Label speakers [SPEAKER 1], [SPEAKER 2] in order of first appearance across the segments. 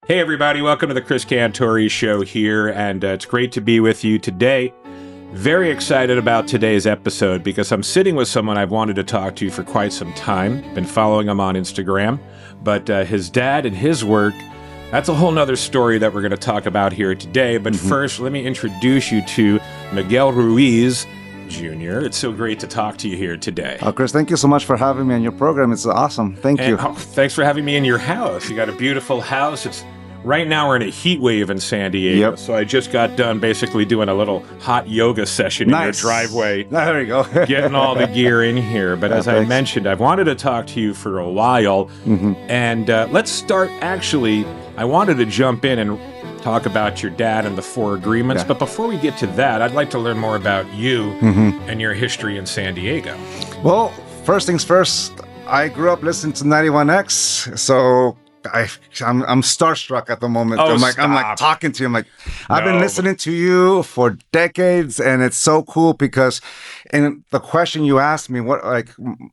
[SPEAKER 1] Hey everybody, welcome to the Chris Cantore Show here, and it's great to be with you today. Very excited about today's episode because I'm sitting with someone I've wanted to talk to for quite some time. Been following him on Instagram, but his dad and his work, that's a whole nother story that we're going to talk about here today. But first, let me introduce you to Miguel Ruiz Jr. It's so great to talk to you here today.
[SPEAKER 2] Chris, thank you so much for having me on your program. It's awesome. Thank you.
[SPEAKER 1] Thanks for having me in your house. You got a beautiful house. Right now we're in a heat wave in San Diego, so I just got done basically doing a little hot yoga session in your driveway.
[SPEAKER 2] There you go.
[SPEAKER 1] Getting all the gear in here. But as I mentioned, I've wanted to talk to you for a while. And let's start, actually, I wanted to jump in and talk about your dad and the 4 agreements. But before we get to that, I'd like to learn more about you and your history in San Diego.
[SPEAKER 2] Well, first things first, I grew up listening to 91X, so I'm starstruck at the moment.
[SPEAKER 1] Oh,
[SPEAKER 2] I'm like talking to you. I'm like, I've been listening to you for decades, and it's so cool because in the question you asked me,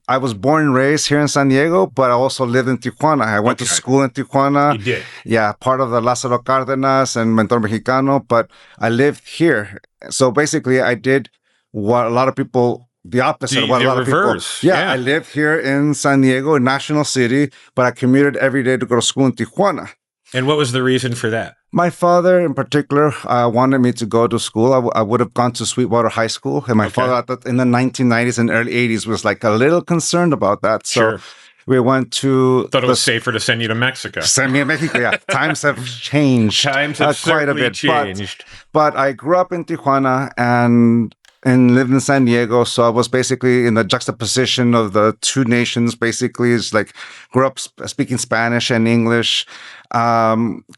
[SPEAKER 2] I was born and raised here in San Diego, but I also lived in Tijuana. I went to school in Tijuana.
[SPEAKER 1] You did?
[SPEAKER 2] Yeah, part of the Lázaro Cárdenas and Mentor Mexicano, but I lived here. So basically, I did what a lot of people, the opposite of what a lot of people. Yeah, I lived here in San Diego, in National City, but I commuted every day to go to school in Tijuana.
[SPEAKER 1] And what was the reason for that?
[SPEAKER 2] My father, in particular, wanted me to go to school. I would have gone to Sweetwater High School, and my father, in the 1990s and early 80s, was like a little concerned about that. So we went to...
[SPEAKER 1] Thought it was safer to send you to Mexico.
[SPEAKER 2] Send me to Mexico, yeah. Times have changed.
[SPEAKER 1] Times have
[SPEAKER 2] quite a bit
[SPEAKER 1] changed.
[SPEAKER 2] But I grew up in Tijuana and lived in San Diego, so I was basically in the juxtaposition of the two nations. Basically, it's like grew up speaking Spanish and English,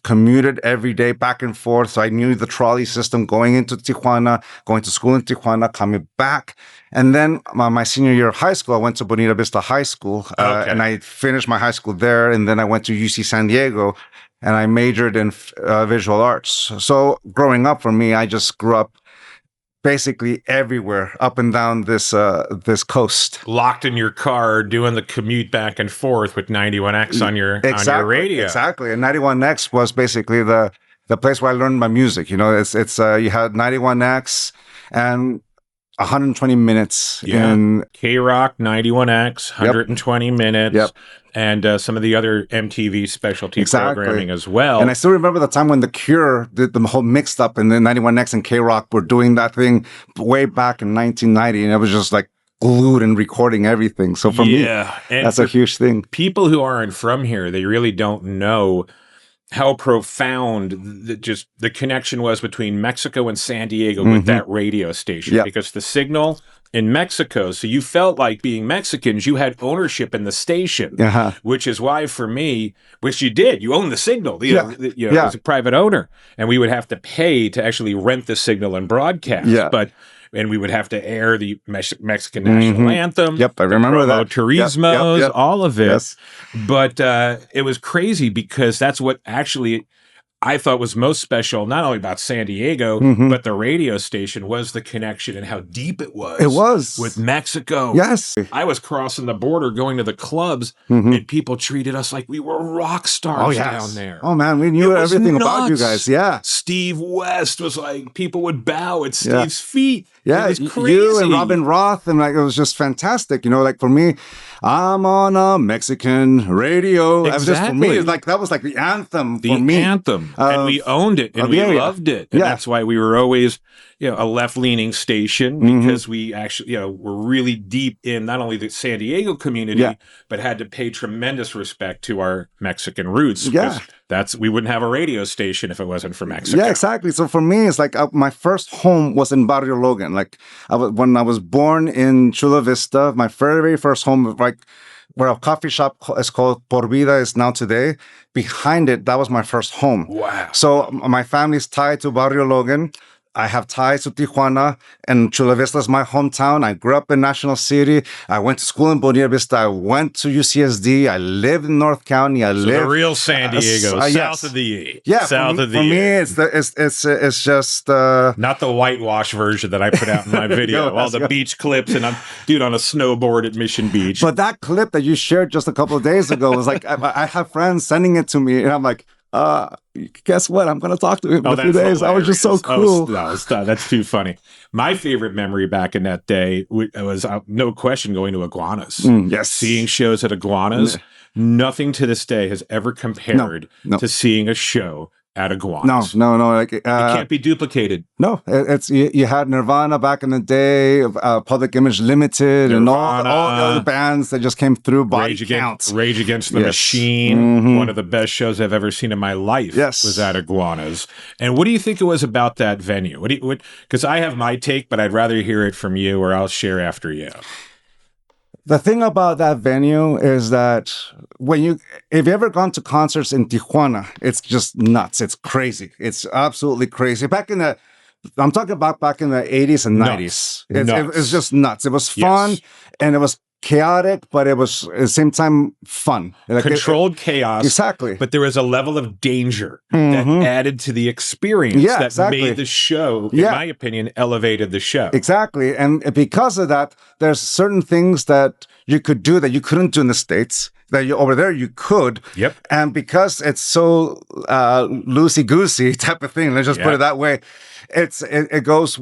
[SPEAKER 2] commuted every day back and forth. So I knew the trolley system going into Tijuana, going to school in Tijuana, coming back. And then my senior year of high school, I went to Bonita Vista High School, and I finished my high school there. And then I went to UC San Diego, and I majored in visual arts. So growing up for me, I just grew up basically everywhere up and down this coast.
[SPEAKER 1] Locked in your car, doing the commute back and forth with 91X on your radio.
[SPEAKER 2] Exactly. And 91X was basically the place where I learned my music. You know, it's you had 91X and 120 minutes in
[SPEAKER 1] K-Rock, 91X, 120 minutes. And some of the other MTV specialty programming as well.
[SPEAKER 2] And I still remember the time when The Cure did the whole mixed up, and then 91X and K-Rock were doing that thing way back in 1990, and it was just like glued and recording everything. So for me, that's a huge thing.
[SPEAKER 1] People who aren't from here, they really don't know how profound the connection was between Mexico and San Diego with that radio station. Because the signal in Mexico, so you felt like being Mexicans, you had ownership in the station, which is why for me, which you did, you owned the signal, you know, it was a private owner, and we would have to pay to actually rent the signal and broadcast, and we would have to air the Mexican national anthem.
[SPEAKER 2] I remember that.
[SPEAKER 1] Turismos, all of it. But it was crazy because that's what actually I thought was most special, not only about San Diego, but the radio station, was the connection and how deep it was.
[SPEAKER 2] It was.
[SPEAKER 1] With Mexico.
[SPEAKER 2] Yes.
[SPEAKER 1] I was crossing the border going to the clubs, and people treated us like we were rock stars down there.
[SPEAKER 2] Oh, man, we knew everything about you guys.
[SPEAKER 1] Steve West was like, people would bow at Steve's feet.
[SPEAKER 2] Yeah,
[SPEAKER 1] it was crazy.
[SPEAKER 2] You and Robin Roth, and like it was just fantastic. You know, like for me, I'm on a Mexican radio. Just for me, like that was like the anthem for me.
[SPEAKER 1] The anthem, and we owned it, and we loved it, and that's why we were always, a left-leaning station, because we actually, were really deep in not only the San Diego community, but had to pay tremendous respect to our Mexican roots. We wouldn't have a radio station if it wasn't for Mexico.
[SPEAKER 2] Yeah, exactly. So for me, it's like my first home was in Barrio Logan. Like when I was born in Chula Vista, my very, very first home, like where a coffee shop is called Por Vida is now today, behind it, that was my first home.
[SPEAKER 1] Wow.
[SPEAKER 2] So my family's tied to Barrio Logan. I have ties to Tijuana, and Chula Vista is my hometown. I grew up in National City. I went to school in Bonita Vista. I went to UCSD. I lived in North County.
[SPEAKER 1] The real San Diego, south of the E.
[SPEAKER 2] Yeah,
[SPEAKER 1] south
[SPEAKER 2] of the E. For me, it's just
[SPEAKER 1] not the whitewash version that I put out in my video. All the beach clips, and I'm on a snowboard at Mission Beach.
[SPEAKER 2] But that clip that you shared just a couple of days ago was like, I have friends sending it to me, and I'm like, guess what? I'm going to talk to him in a few
[SPEAKER 1] hilarious.
[SPEAKER 2] days. That was just so cool.
[SPEAKER 1] That's too funny. My favorite memory back in that day was no question going to Iguanas.
[SPEAKER 2] Yes.
[SPEAKER 1] Seeing shows at Iguanas. Nothing to this day has ever compared to seeing a show at Iguanas.
[SPEAKER 2] No. Like,
[SPEAKER 1] it can't be duplicated.
[SPEAKER 2] No, it's you had Nirvana back in the day, Public Image Limited,
[SPEAKER 1] Nirvana,
[SPEAKER 2] and all the bands that just came through.
[SPEAKER 1] Rage Against the Machine. One of the best shows I've ever seen in my life was at Iguanas. And what do you think it was about that venue? Because I have my take, but I'd rather hear it from you, or I'll share after you.
[SPEAKER 2] The thing about that venue is that if you've ever gone to concerts in Tijuana, it's just nuts. It's crazy. It's absolutely crazy. I'm talking about back in the 80s and 90s. It's just nuts. It was fun and it was chaotic, but it was at the same time fun.
[SPEAKER 1] Like controlled chaos.
[SPEAKER 2] Exactly.
[SPEAKER 1] But there was a level of danger that added to the experience made the show, in my opinion, elevated the show.
[SPEAKER 2] Exactly. And because of that, there's certain things that you could do that you couldn't do in the States, that over there you could.
[SPEAKER 1] Yep.
[SPEAKER 2] And because it's so loosey-goosey type of thing, let's just put it that way, it goes...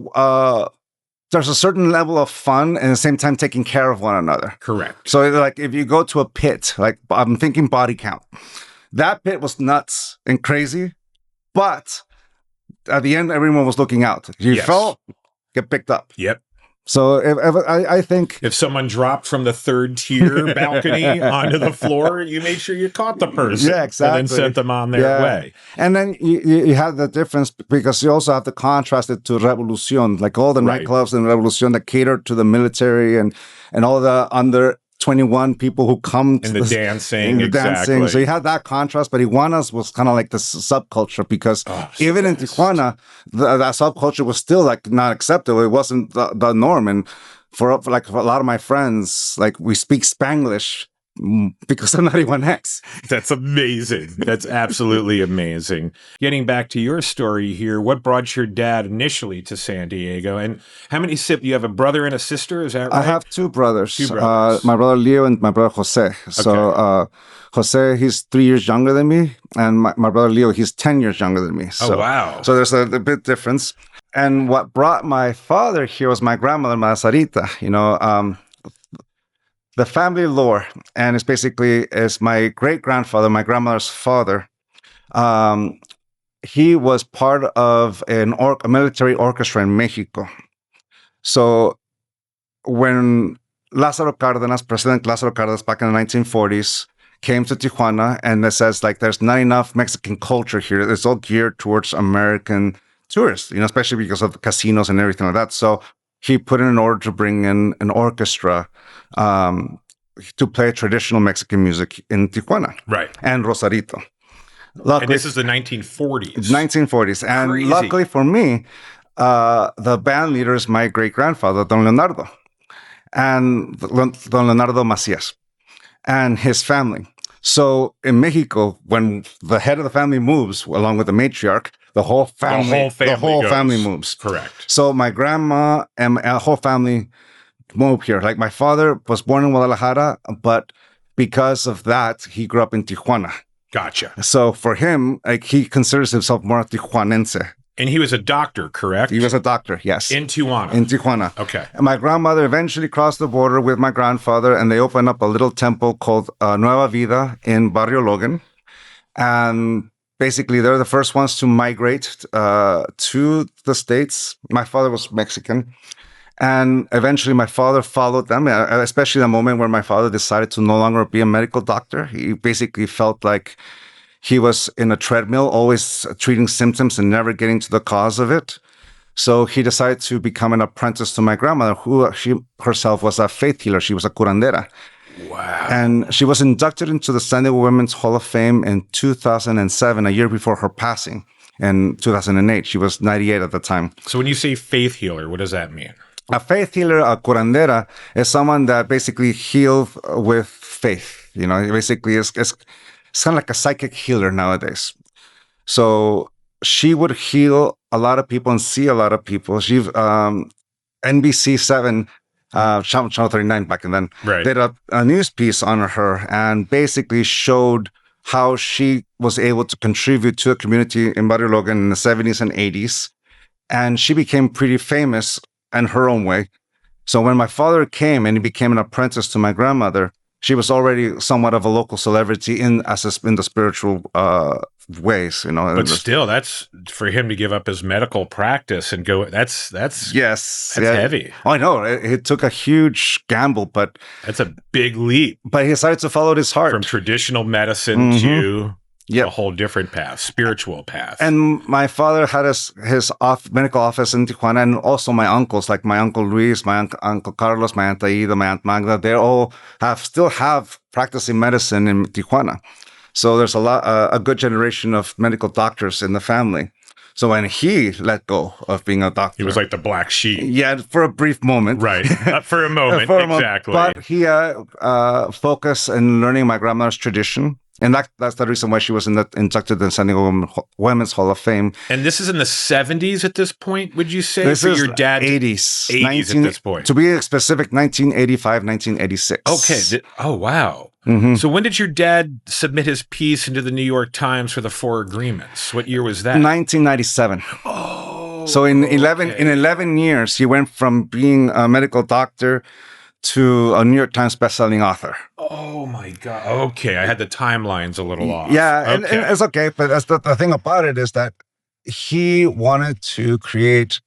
[SPEAKER 2] there's a certain level of fun and at the same time taking care of one another.
[SPEAKER 1] Correct.
[SPEAKER 2] So like if you go to a pit, like I'm thinking Body Count, that pit was nuts and crazy, but at the end, everyone was looking out. If you fell, get picked up.
[SPEAKER 1] Yep.
[SPEAKER 2] So I think
[SPEAKER 1] if someone dropped from the third tier balcony onto the floor, you made sure you caught the person.
[SPEAKER 2] Yeah, exactly.
[SPEAKER 1] And then sent them on their way.
[SPEAKER 2] And then you have the difference because you also have to contrast it to Revolucion, like all the nightclubs in Revolucion that cater to the military and all the under 21 people who come to
[SPEAKER 1] the dancing. Exactly.
[SPEAKER 2] So you had that contrast, but Iguanas was kind of like the subculture because even in Tijuana, that subculture was still like not acceptable. It wasn't the norm. And for like a lot of my friends, like we speak Spanglish because of 91X.
[SPEAKER 1] That's amazing. That's absolutely amazing. Getting back to your story here, what brought your dad initially to San Diego? And how many siblings? You have a brother and a sister, is that right?
[SPEAKER 2] I have two brothers.
[SPEAKER 1] Two brothers.
[SPEAKER 2] My brother Leo and my brother Jose. So Jose, he's 3 years younger than me. And my brother Leo, he's 10 years younger than me. So,
[SPEAKER 1] oh, wow.
[SPEAKER 2] So there's a bit difference. And what brought my father here was my grandmother, Mazarita. You know, the family lore, and it's basically my great-grandfather, my grandmother's father. He was part of a military orchestra in Mexico. So when President Lázaro Cárdenas, back in the 1940s, came to Tijuana, and it says like there's not enough Mexican culture here. It's all geared towards American tourists, you know, especially because of the casinos and everything like that. So he put in an order to bring in an orchestra to play traditional Mexican music in Tijuana.
[SPEAKER 1] Right.
[SPEAKER 2] And Rosarito.
[SPEAKER 1] Luckily, and this is the 1940s.
[SPEAKER 2] 1940s. And crazy. Luckily for me, the band leader is my great-grandfather, Don Leonardo. And Don Leonardo Macías. And his family. So in Mexico, when the head of the family moves, along with the matriarch, the whole family moves.
[SPEAKER 1] Correct.
[SPEAKER 2] So my grandma and my whole family moved here. Like my father was born in Guadalajara, but because of that, he grew up in Tijuana.
[SPEAKER 1] Gotcha.
[SPEAKER 2] So for him, like he considers himself more Tijuanense.
[SPEAKER 1] And he was a doctor, correct?
[SPEAKER 2] He was a doctor, yes.
[SPEAKER 1] In Tijuana.
[SPEAKER 2] In Tijuana.
[SPEAKER 1] Okay.
[SPEAKER 2] And my grandmother eventually crossed the border with my grandfather, and they opened up a little temple called Nueva Vida in Barrio Logan. And basically, they're the first ones to migrate to the States. My father was Mexican. And eventually, my father followed them, especially the moment where my father decided to no longer be a medical doctor. He basically felt like he was in a treadmill, always treating symptoms and never getting to the cause of it. So he decided to become an apprentice to my grandmother, who she herself was a faith healer. She was a curandera.
[SPEAKER 1] Wow.
[SPEAKER 2] And she was inducted into the San Diego Women's Hall of Fame in 2007, a year before her passing. In 2008, she was 98 at the time.
[SPEAKER 1] So when you say faith healer, what does that mean?
[SPEAKER 2] A faith healer, a curandera, is someone that basically heals with faith. You know, basically it's kind of like a psychic healer nowadays. So she would heal a lot of people and see a lot of people. She NBC 7, Channel 39 back then, did a news piece on her and basically showed how she was able to contribute to the community in Barrio Logan in the 70s and 80s. And she became pretty famous in her own way. So when my father came and he became an apprentice to my grandmother, she was already somewhat of a local celebrity in the spiritual ways, you know.
[SPEAKER 1] But still, that's for him to give up his medical practice and go. That's heavy.
[SPEAKER 2] Oh, I know. It took a huge gamble, but
[SPEAKER 1] that's a big leap.
[SPEAKER 2] But he decided to follow his heart
[SPEAKER 1] from traditional medicine to a whole different path, spiritual path.
[SPEAKER 2] And my father had his medical office in Tijuana, and also my uncles, like my uncle Luis, my uncle Carlos, my aunt Aida, my aunt Magda. They all still have practicing medicine in Tijuana. So there's a good generation of medical doctors in the family. So when he let go of being a doctor,
[SPEAKER 1] he was like the black sheep.
[SPEAKER 2] Yeah, for a brief moment.
[SPEAKER 1] Right, for a moment, exactly.
[SPEAKER 2] But he focused in learning my grandmother's tradition. And that's the reason why she was inducted in San Diego Women's Hall of Fame.
[SPEAKER 1] And this is in the 70s at this point, would you say?
[SPEAKER 2] This
[SPEAKER 1] for
[SPEAKER 2] is
[SPEAKER 1] your dad?
[SPEAKER 2] 80s.
[SPEAKER 1] 80s at this point.
[SPEAKER 2] To be specific, 1985, 1986.
[SPEAKER 1] Okay. Oh, wow.
[SPEAKER 2] Mm-hmm.
[SPEAKER 1] So when did your dad submit his piece into the New York Times for the 4 Agreements? What year was that?
[SPEAKER 2] 1997.
[SPEAKER 1] Oh.
[SPEAKER 2] So in 11 years, he went from being a medical doctor to a New York Times bestselling author.
[SPEAKER 1] Oh my God. Okay. I had the timelines a little off.
[SPEAKER 2] Yeah, and it's okay. But that's the thing about it is that he wanted to create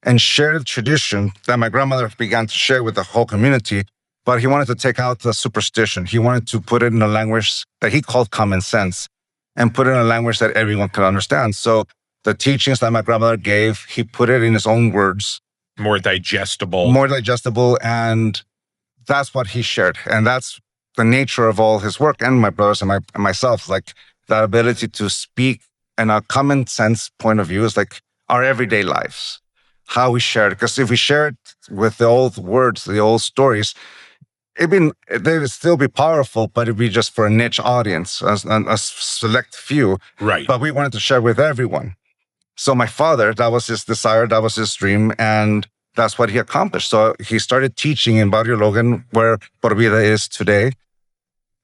[SPEAKER 2] and share the tradition that my grandmother began to share with the whole community, but he wanted to take out the superstition. He wanted to put it in a language that he called common sense and put it in a language that everyone could understand. So the teachings that my grandmother gave, he put it in his own words.
[SPEAKER 1] More digestible,
[SPEAKER 2] and that's what he shared. And that's the nature of all his work, and my brothers and myself, like the ability to speak in a common sense point of view is like our everyday lives, how we share it. Because if we share it with the old words, the old stories, they would still be powerful, but it'd be just for a niche audience, a select few.
[SPEAKER 1] Right.
[SPEAKER 2] But we wanted to share with everyone. So my father, that was his desire, that was his dream, and that's what he accomplished. So he started teaching in Barrio Logan, where Por Vida is today.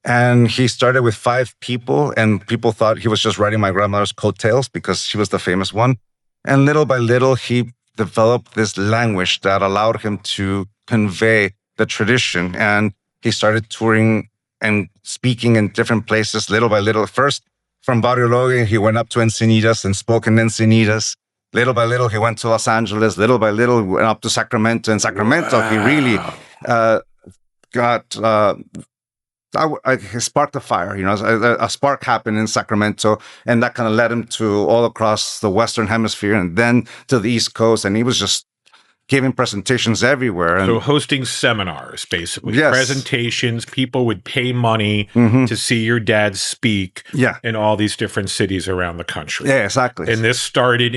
[SPEAKER 2] And he started with 5 people, and people thought he was just riding my grandmother's coattails because she was the famous one. And little by little, he developed this language that allowed him to convey the tradition. And he started touring and speaking in different places little by little. First, from Barrio Logan, he went up to Encinitas and spoke in Encinitas. Little by little, he went to Los Angeles. Little by little, he went up to Sacramento. In Sacramento, he really he sparked a fire. You know, a spark happened in Sacramento, and that kind of led him to all across the Western Hemisphere and then to the East Coast. And he was just giving presentations everywhere. And
[SPEAKER 1] so hosting seminars, basically.
[SPEAKER 2] Yes.
[SPEAKER 1] Presentations. People would pay money to see your dad speak in all these different cities around the country.
[SPEAKER 2] Yeah, exactly.
[SPEAKER 1] And this started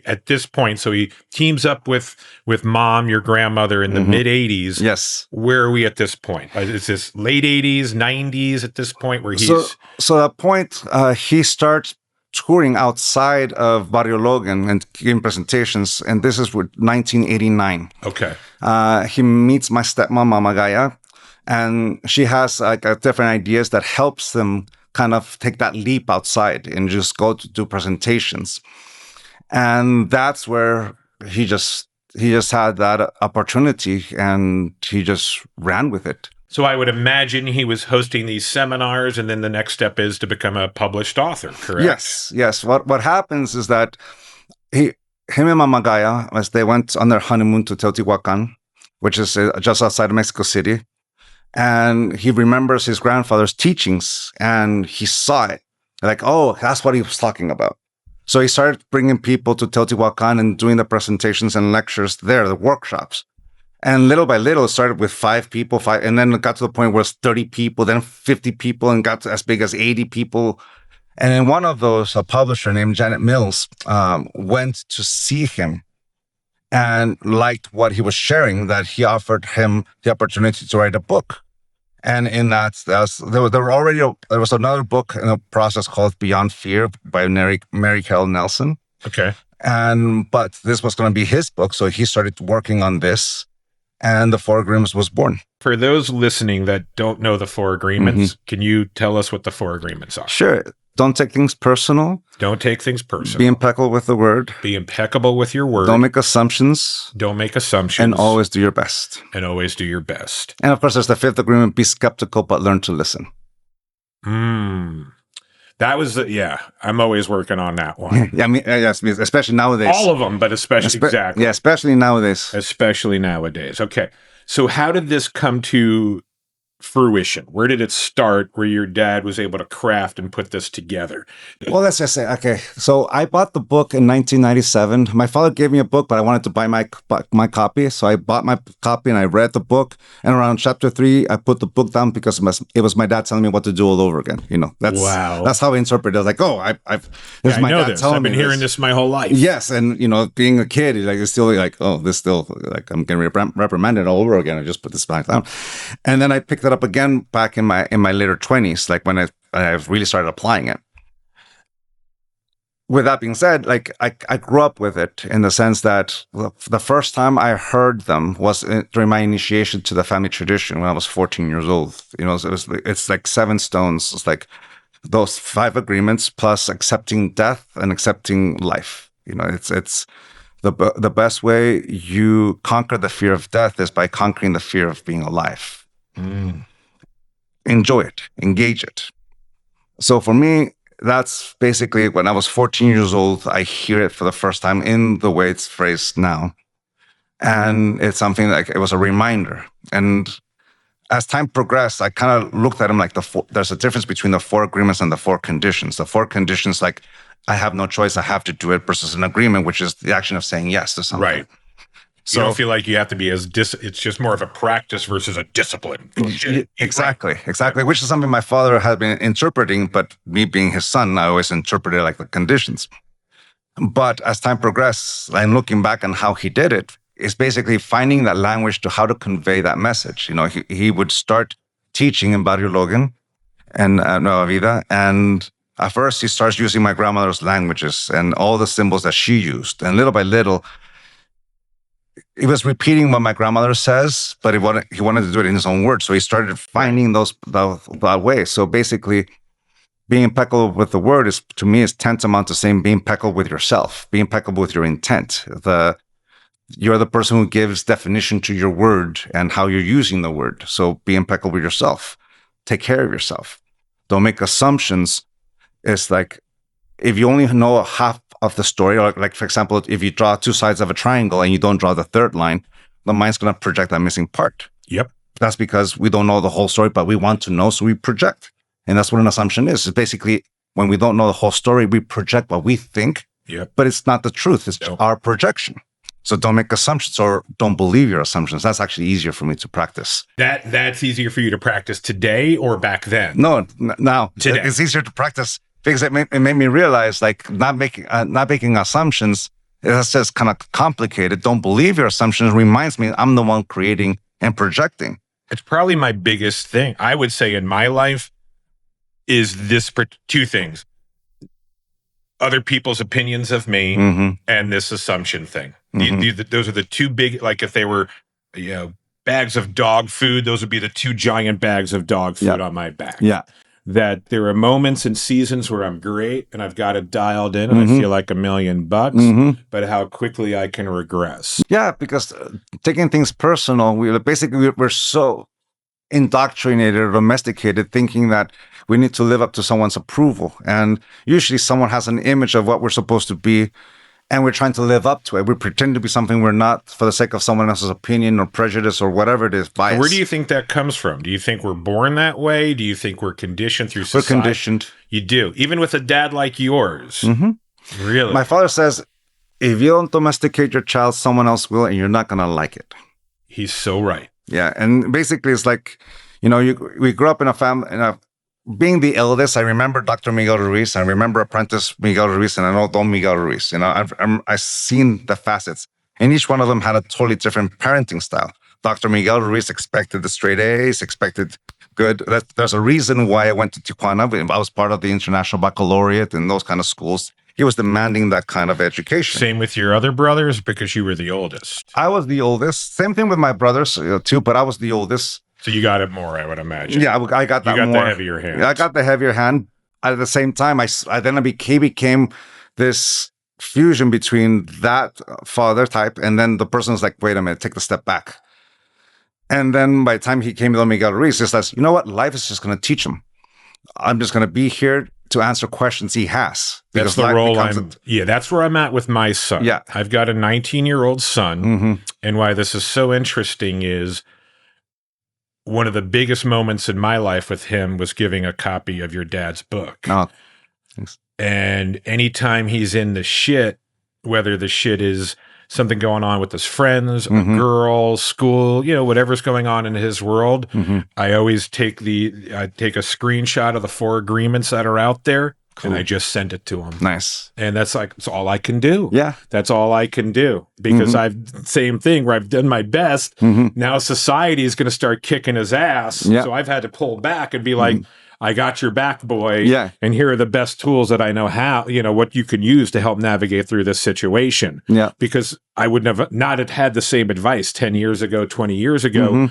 [SPEAKER 1] at this point, so he teams up with mom, your grandmother, in the mid-'80s.
[SPEAKER 2] Yes.
[SPEAKER 1] Where are we at this point? Is this late 80s, 90s at this point where he's...
[SPEAKER 2] So at that point, he starts touring outside of Barrio Logan and giving presentations, and this is with 1989.
[SPEAKER 1] Okay.
[SPEAKER 2] He meets my stepmom, Mama Gaya, and she has different ideas that helps them kind of take that leap outside and just go to do presentations. And that's where he just had that opportunity, and he just ran with it.
[SPEAKER 1] So I would imagine he was hosting these seminars, and then the next step is to become a published author, correct?
[SPEAKER 2] Yes. What happens is that him and Mama Gaya, as they went on their honeymoon to Teotihuacan, which is just outside of Mexico City, and he remembers his grandfather's teachings, and he saw it. Like, oh, that's what he was talking about. So he started bringing people to Teotihuacan and doing the presentations and lectures there, the workshops. And little by little, it started with 5 people, and then it got to the point where it's 30 people, then 50 people, and got to as big as 80 people. And in one of those, a publisher named Janet Mills went to see him and liked what he was sharing, that he offered him the opportunity to write a book. And in that, there was another book in a process called Beyond Fear by Mary Carol Nelson.
[SPEAKER 1] Okay.
[SPEAKER 2] But this was going to be his book, so he started working on this. and the Four Agreements was born.
[SPEAKER 1] For those listening that don't know the Four Agreements, can you tell us what the Four Agreements are?
[SPEAKER 2] Sure. Don't take things personal.
[SPEAKER 1] Don't take things personal.
[SPEAKER 2] Be impeccable with the word.
[SPEAKER 1] Be impeccable with your word.
[SPEAKER 2] Don't make assumptions.
[SPEAKER 1] Don't make assumptions.
[SPEAKER 2] And always do your best.
[SPEAKER 1] And always do your best.
[SPEAKER 2] And of course, there's the fifth agreement, be skeptical, but learn to listen.
[SPEAKER 1] That was, I'm always working on that one.
[SPEAKER 2] Yeah, I mean, yes, especially nowadays.
[SPEAKER 1] All of them, but exactly.
[SPEAKER 2] Yeah, especially nowadays.
[SPEAKER 1] Especially nowadays. Okay. So how did this come to fruition? Where did it start where your dad was able to craft and put this together?
[SPEAKER 2] Well, let's just say, okay, so I bought the book in 1997. My father gave me a book, but I wanted to buy my copy. So I bought my copy and I read the book. And around chapter 3, I put the book down because it was my dad telling me what to do all over again. You know, that's how I interpret it. I was like, oh, this is my dad telling me.
[SPEAKER 1] I've been hearing this my whole life.
[SPEAKER 2] Yes. And, you know, being a kid, like, it's still like, oh, this still, like, I'm getting reprimanded all over again. I just put this back down. And then I picked it up again back in my later 20s, like when I really started applying it. With that being said, like I grew up with it in the sense that the first time I heard them was during my initiation to the family tradition when I was 14 years old. You know, so it's like 7 stones. It's like those 5 agreements plus accepting death and accepting life. You know, it's the best way you conquer the fear of death is by conquering the fear of being alive. Enjoy it, engage it. So for me, that's basically when I was 14 years old, I hear it for the first time in the way it's phrased now. And it's something like it was a reminder. And as time progressed, I kind of looked at them like there's a difference between the 4 agreements and the 4 conditions. The 4 conditions, like I have no choice, I have to do it, versus an agreement, which is the action of saying yes to something.
[SPEAKER 1] Right. So you don't feel like you have to be it's just more of a practice versus a discipline.
[SPEAKER 2] Exactly. Which is something my father had been interpreting, but me being his son, I always interpreted like the conditions. But as time progressed, and looking back on how he did it, is basically finding that language to how to convey that message. You know, he would start teaching in Barrio Logan and Nueva Vida, and at first he starts using my grandmother's languages and all the symbols that she used, and little by little, he was repeating what my grandmother says, but he wanted to do it in his own words. So he started finding that way. So basically, being impeccable with the word to me is tantamount to saying be impeccable with yourself, be impeccable with your intent. You're the person who gives definition to your word and how you're using the word. So be impeccable with yourself. Take care of yourself. Don't make assumptions. It's like if you only know half of the story, or like, for example, if you draw 2 sides of a triangle and you don't draw the 3rd line, the mind's going to project that missing part.
[SPEAKER 1] Yep.
[SPEAKER 2] That's because we don't know the whole story, but we want to know, so we project. And that's what an assumption is. It's basically when we don't know the whole story, we project what we think, but it's not the truth. It's our projection. So don't make assumptions or don't believe your assumptions. That's actually easier for me to practice.
[SPEAKER 1] That's easier for you to practice today or back then?
[SPEAKER 2] No, now.
[SPEAKER 1] Today.
[SPEAKER 2] It's easier to practice because it made me realize, like, not making assumptions, it's just kind of complicated. Don't believe your assumptions reminds me I'm the one creating and projecting.
[SPEAKER 1] It's probably my biggest thing, I would say, in my life is this 2 things. Other people's opinions of me and this assumption thing. Those are the 2 big, like if they were, bags of dog food, those would be the 2 giant bags of dog food on my back.
[SPEAKER 2] Yeah.
[SPEAKER 1] That there are moments and seasons where I'm great and I've got it dialed in and I feel like $1,000,000, but how quickly I can regress.
[SPEAKER 2] Yeah, because taking things personal, we're so indoctrinated or domesticated thinking that we need to live up to someone's approval. And usually someone has an image of what we're supposed to be, and we're trying to live up to it. We pretend to be something we're not for the sake of someone else's opinion or prejudice or whatever it is, bias.
[SPEAKER 1] Where do you think that comes from? Do you think we're born that way? Do you think we're conditioned through society?
[SPEAKER 2] We're conditioned.
[SPEAKER 1] You do. Even with a dad like yours. Really?
[SPEAKER 2] My father says, if you don't domesticate your child, someone else will, and you're not going to like it.
[SPEAKER 1] He's so right.
[SPEAKER 2] Yeah. And basically it's like, we grew up in a family, being the eldest, I remember Dr. Miguel Ruiz, I remember Apprentice Miguel Ruiz, and I know Don Miguel Ruiz. I've seen the facets, and each one of them had a totally different parenting style. Dr. Miguel Ruiz expected the straight A's, expected good. There's a reason why I went to Tijuana. I was part of the International Baccalaureate and those kind of schools. he was demanding that kind of education.
[SPEAKER 1] Same with your other brothers, because you were the oldest.
[SPEAKER 2] I was the oldest. Same thing with my brothers too, but I was the oldest.
[SPEAKER 1] So you got it more, I would imagine.
[SPEAKER 2] Yeah, I got that more.
[SPEAKER 1] You got the heavier hand.
[SPEAKER 2] I got the heavier hand. At the same time, he became this fusion between that father type and then the person who's like, wait a minute, take the step back. And then by the time he came to Miguel Ruiz, it's like, you know what? Life is just going to teach him. I'm just going to be here to answer questions he has.
[SPEAKER 1] That's the role that's where I'm at with my son.
[SPEAKER 2] Yeah.
[SPEAKER 1] I've got a 19-year-old son. And why this is so interesting is one of the biggest moments in my life with him was giving a copy of your dad's book.
[SPEAKER 2] Oh, thanks.
[SPEAKER 1] And anytime he's in the shit, whether the shit is something going on with his friends, a girl, school, whatever's going on in his world, I always take a screenshot of the 4 agreements that are out there. Cool. And I just sent it to him.
[SPEAKER 2] Nice.
[SPEAKER 1] And that's all I can do.
[SPEAKER 2] Yeah.
[SPEAKER 1] That's all I can do. Because same thing where I've done my best. Now society is going to start kicking his ass.
[SPEAKER 2] Yeah.
[SPEAKER 1] So I've had to pull back and be like, I got your back, boy.
[SPEAKER 2] Yeah.
[SPEAKER 1] And here are the best tools that I know how, what you can use to help navigate through this situation.
[SPEAKER 2] Yeah.
[SPEAKER 1] Because I would not have had the same advice 10 years ago, 20 years ago,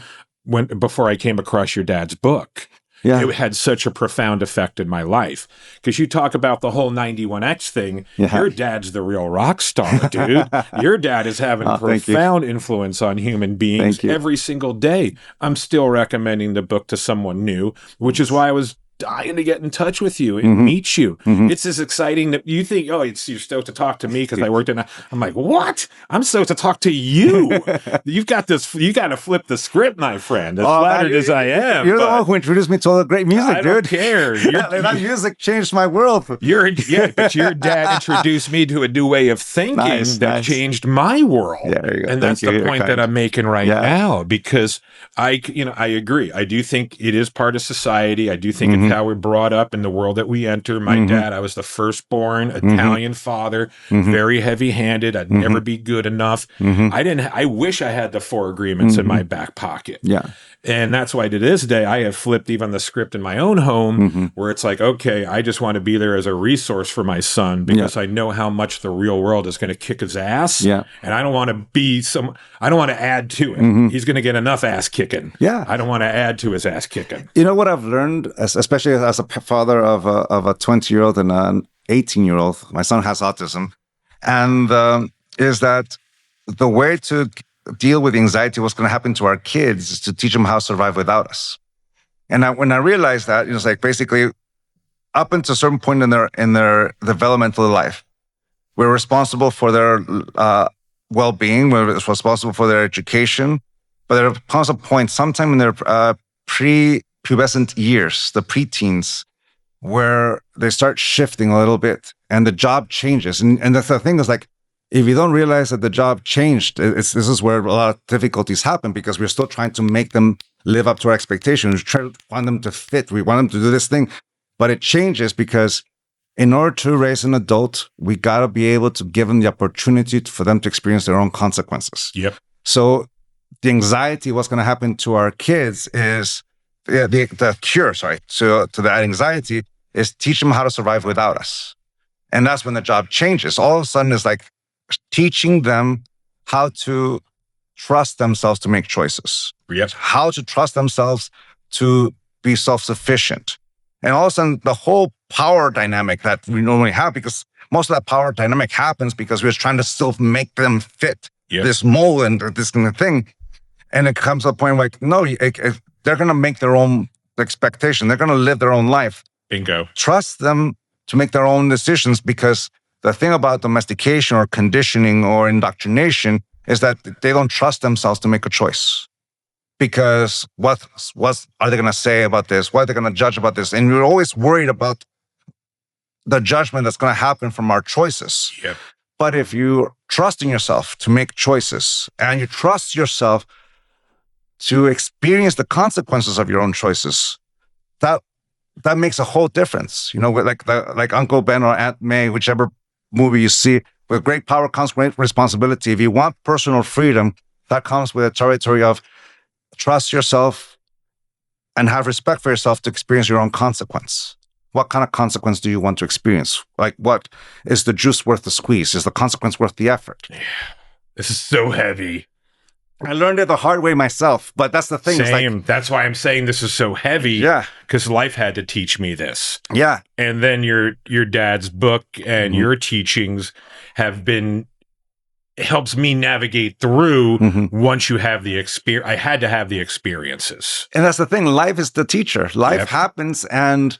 [SPEAKER 1] before I came across your dad's book.
[SPEAKER 2] Yeah.
[SPEAKER 1] It had such a profound effect in my life. Because you talk about the whole 91X thing. Yeah. Your dad's the real rock star, dude. Your dad is having profound influence on human beings every single day. I'm still recommending the book to someone new, which is why I was dying to get in touch with you and meet you. It's as exciting that you think, you're stoked to talk to me because I worked in I'm like, what? I'm stoked to talk to you. You got to flip the script, my friend. As flattered as I am.
[SPEAKER 2] You're the one who introduced me to all the great music,
[SPEAKER 1] I
[SPEAKER 2] dude.
[SPEAKER 1] Don't care.
[SPEAKER 2] That music changed my world.
[SPEAKER 1] But your dad introduced me to a new way of thinking that changed my world.
[SPEAKER 2] Yeah, there you go.
[SPEAKER 1] And that's the point that I'm making right now, because I agree. I do think it is part of society. I do think it's how we're brought up in the world that we enter. My dad, I was the firstborn Italian father, very heavy-handed. I'd never be good enough. I wish I had the 4 agreements in my back pocket.
[SPEAKER 2] Yeah.
[SPEAKER 1] And that's why to this day, I have flipped even the script in my own home where it's like, okay, I just want to be there as a resource for my son because I know how much the real world is going to kick his ass.
[SPEAKER 2] Yeah.
[SPEAKER 1] And I don't want to I don't want to add to it. He's going to get enough ass kicking.
[SPEAKER 2] Yeah.
[SPEAKER 1] I don't want to add to his ass kicking.
[SPEAKER 2] You know what I've learned, especially as a father of a 20-year-old and an 18-year-old, my son has autism, and is that the way to deal with anxiety, what's going to happen to our kids, is to teach them how to survive without us. And when I realized that, it's like basically up until a certain point in their developmental life, we're responsible for their well-being, we're responsible for their education, but there comes a point sometime in their pre-pubescent years, the preteens, where they start shifting a little bit and the job changes. And the thing is, like, if you don't realize that the job changed, this is where a lot of difficulties happen, because we're still trying to make them live up to our expectations. We want them to fit. We want them to do this thing. But it changes because in order to raise an adult, we got to be able to give them the opportunity for them to experience their own consequences.
[SPEAKER 1] Yep.
[SPEAKER 2] So the anxiety, what's going to happen to our kids is the cure, to that anxiety is teach them how to survive without us. And that's when the job changes. All of a sudden, it's like teaching them how to trust themselves to make choices.
[SPEAKER 1] Yep.
[SPEAKER 2] How to trust themselves to be self-sufficient. And all of a sudden, the whole power dynamic that we normally have, because most of that power dynamic happens because we're trying to still make them fit this mold and this kind of thing. And it comes to a point like, no, they're going to make their own expectation. They're going to live their own life.
[SPEAKER 1] Bingo.
[SPEAKER 2] Trust them to make their own decisions, because the thing about domestication or conditioning or indoctrination is that they don't trust themselves to make a choice. Because what are they going to say about this? What are they going to judge about this? And we're always worried about the judgment that's going to happen from our choices.
[SPEAKER 1] Yep.
[SPEAKER 2] But if you trust in yourself to make choices, and you trust yourself to experience the consequences of your own choices, that makes a whole difference. Like Uncle Ben or Aunt May, whichever movie you see, with great power comes great responsibility. If you want personal freedom, that comes with a territory of trust yourself and have respect for yourself to experience your own consequence. what kind of consequence do you want to experience? Like, what is the juice worth the squeeze? Is the consequence worth the effort?
[SPEAKER 1] This is so heavy.
[SPEAKER 2] I learned it the hard way myself, but that's the thing.
[SPEAKER 1] Same.
[SPEAKER 2] Like,
[SPEAKER 1] that's why I'm saying this is so heavy.
[SPEAKER 2] Yeah.
[SPEAKER 1] Because life had to teach me this.
[SPEAKER 2] Yeah.
[SPEAKER 1] And then your dad's book and your teachings have been helps me navigate through once you have the experience. I had to have the experiences.
[SPEAKER 2] And that's the thing. Life is the teacher. Life happens, and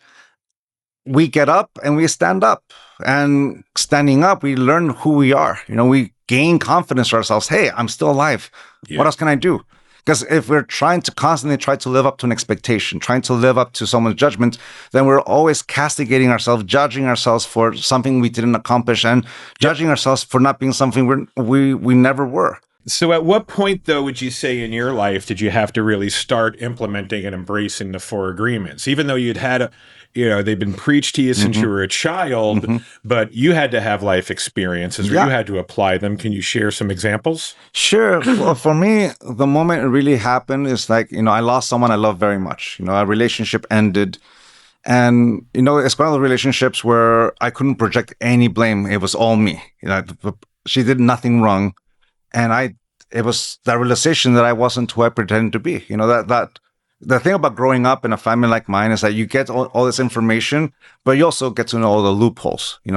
[SPEAKER 2] we get up and we stand up. And standing up, we learn who we are. You know, we gain confidence for ourselves. Hey, I'm still alive. Yeah. What else can I do? Because if we're trying to constantly try to live up to an expectation, trying to live up to someone's judgment, then we're always castigating ourselves, judging ourselves for something we didn't accomplish, and judging ourselves for not being something we never were.
[SPEAKER 1] So at what point, though, would you say in your life did you have to really start implementing and embracing the 4 agreements? Even though you'd had they've been preached to you since you were a child, but you had to have life experiences where you had to apply them. Can you share some examples?
[SPEAKER 2] Sure. Well, for me, the moment it really happened is like, I lost someone I love very much. A relationship ended. And, it's one of the relationships where I couldn't project any blame. It was all me. She did nothing wrong. And it was that realization that I wasn't who I pretended to be. The thing about growing up in a family like mine is that you get all this information, but you also get to know all the loopholes. You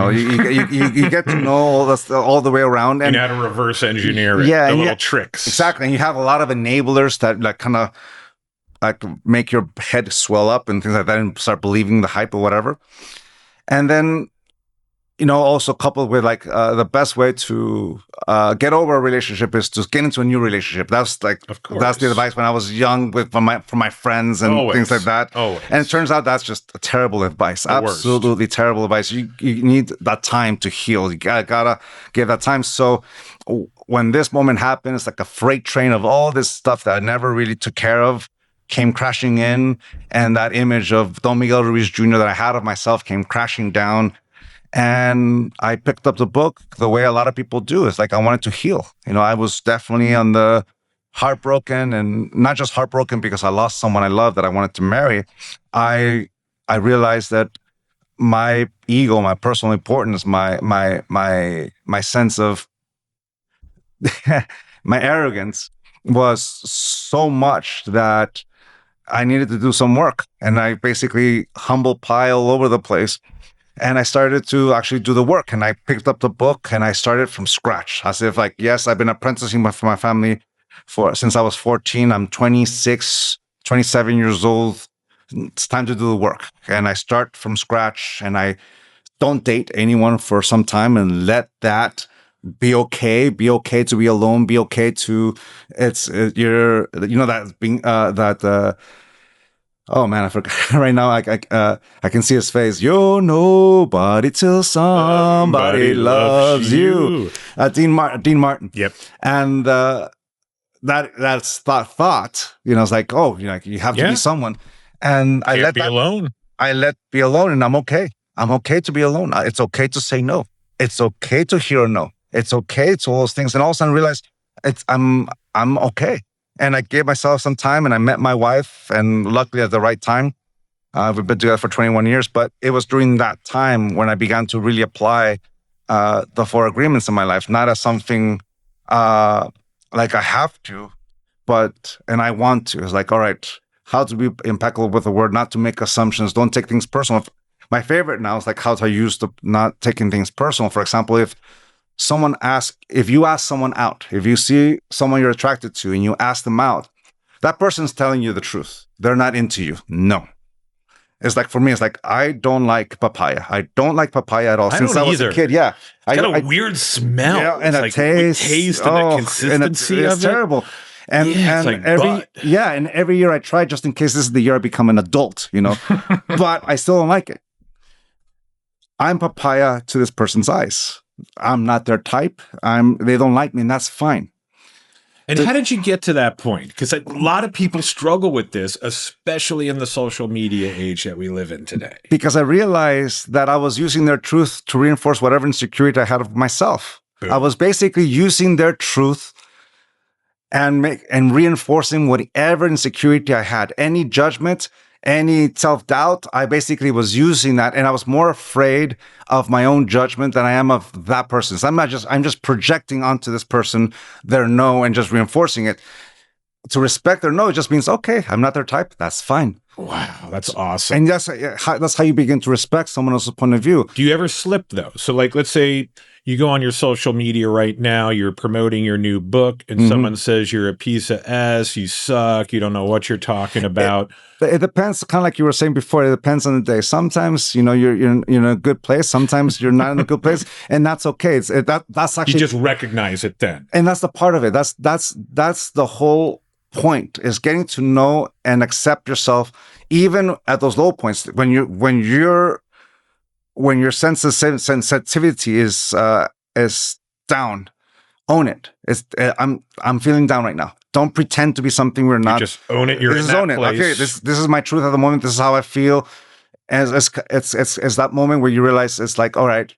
[SPEAKER 2] get to know all the way around. And
[SPEAKER 1] how to reverse engineer it, the little tricks.
[SPEAKER 2] Exactly. And you have a lot of enablers that like kind of like make your head swell up and things like that and start believing the hype or whatever. And then, also coupled with like the best way to get over a relationship is to get into a new relationship. That's like, that's the advice when I was young from my friends and things like that. And it turns out that's just a terrible advice. Absolutely terrible advice. You need that time to heal. You gotta give that time. So when this moment happened, it's like a freight train of all this stuff that I never really took care of came crashing in. And that image of Don Miguel Ruiz Jr. that I had of myself came crashing down. And I picked up the book the way a lot of people do. It's like I wanted to heal. I was definitely on the heartbroken, and not just heartbroken because I lost someone I loved that I wanted to marry. I realized that my ego, my personal importance, my sense of my arrogance was so much that I needed to do some work. And I basically humble pie all over the place. And I started to actually do the work, and I picked up the book and I started from scratch. As if like, yes, I've been apprenticing for my family since I was 14. I'm 26, 27 years old. It's time to do the work. And I start from scratch, and I don't date anyone for some time and let that be okay. Be okay to be alone. Be okay to that being oh man, I forgot right now. I can see his face. You're nobody till somebody loves you. Dean Martin.
[SPEAKER 1] Yep.
[SPEAKER 2] And that's thought. It's like, you have to be someone. And I let
[SPEAKER 1] be alone.
[SPEAKER 2] I let be alone, and I'm okay. I'm okay to be alone. It's okay to say no. It's okay to hear a no. It's okay to all those things. And all of a sudden I realized I'm okay. And I gave myself some time, and I met my wife, and luckily at the right time. We've been together for 21 years, but it was during that time when I began to really apply the 4 agreements in my life, not as something like I have to, and I want to. It's like, all right, how to be impeccable with the word, not to make assumptions, don't take things personal. My favorite now is like how to use the not taking things personal. For example, if you ask someone out, if you see someone you're attracted to and you ask them out, that person's telling you the truth. They're not into you. No. It's like, for me, it's like, I don't like papaya. I don't like papaya at all. Since I was a kid, yeah.
[SPEAKER 1] It's got a weird smell.
[SPEAKER 2] Yeah, and a taste.
[SPEAKER 1] And the consistency of it.
[SPEAKER 2] It's terrible. And every year I try, just in case this is the year I become an adult, but I still don't like it. I'm papaya to this person's eyes. I'm not their type. They don't like me, and that's fine.
[SPEAKER 1] And how did you get to that point? Because a lot of people struggle with this, especially in the social media age that we live in today.
[SPEAKER 2] Because I realized that I was using their truth to reinforce whatever insecurity I had of myself. Boom. I was basically using their truth and reinforcing whatever insecurity I had. Any judgment, any self-doubt, I basically was using that, and I was more afraid of my own judgment than I am of that person. So I'm just projecting onto this person their no and just reinforcing it. To respect their no, it just means, okay, I'm not their type. That's fine.
[SPEAKER 1] Wow, that's awesome.
[SPEAKER 2] And that's how you begin to respect someone else's point of view.
[SPEAKER 1] Do you ever slip, though? So, like, let's say you go on your social media right now, you're promoting your new book, and someone says you're a piece of ass, you suck, you don't know what you're talking about.
[SPEAKER 2] It depends, kind of like you were saying before, it depends on the day. Sometimes, you're in a good place. Sometimes you're not in a good place, and that's okay. That's actually...
[SPEAKER 1] You just recognize it then.
[SPEAKER 2] And that's the part of it. That's the whole point, is getting to know and accept yourself, even at those low points. When your sensitivity is down, own it. I'm feeling down right now. Don't pretend to be something we're not.
[SPEAKER 1] Just own it. You're in that place.
[SPEAKER 2] Okay, this is my truth at the moment. This is how I feel. As it's that moment where you realize it's like, all right.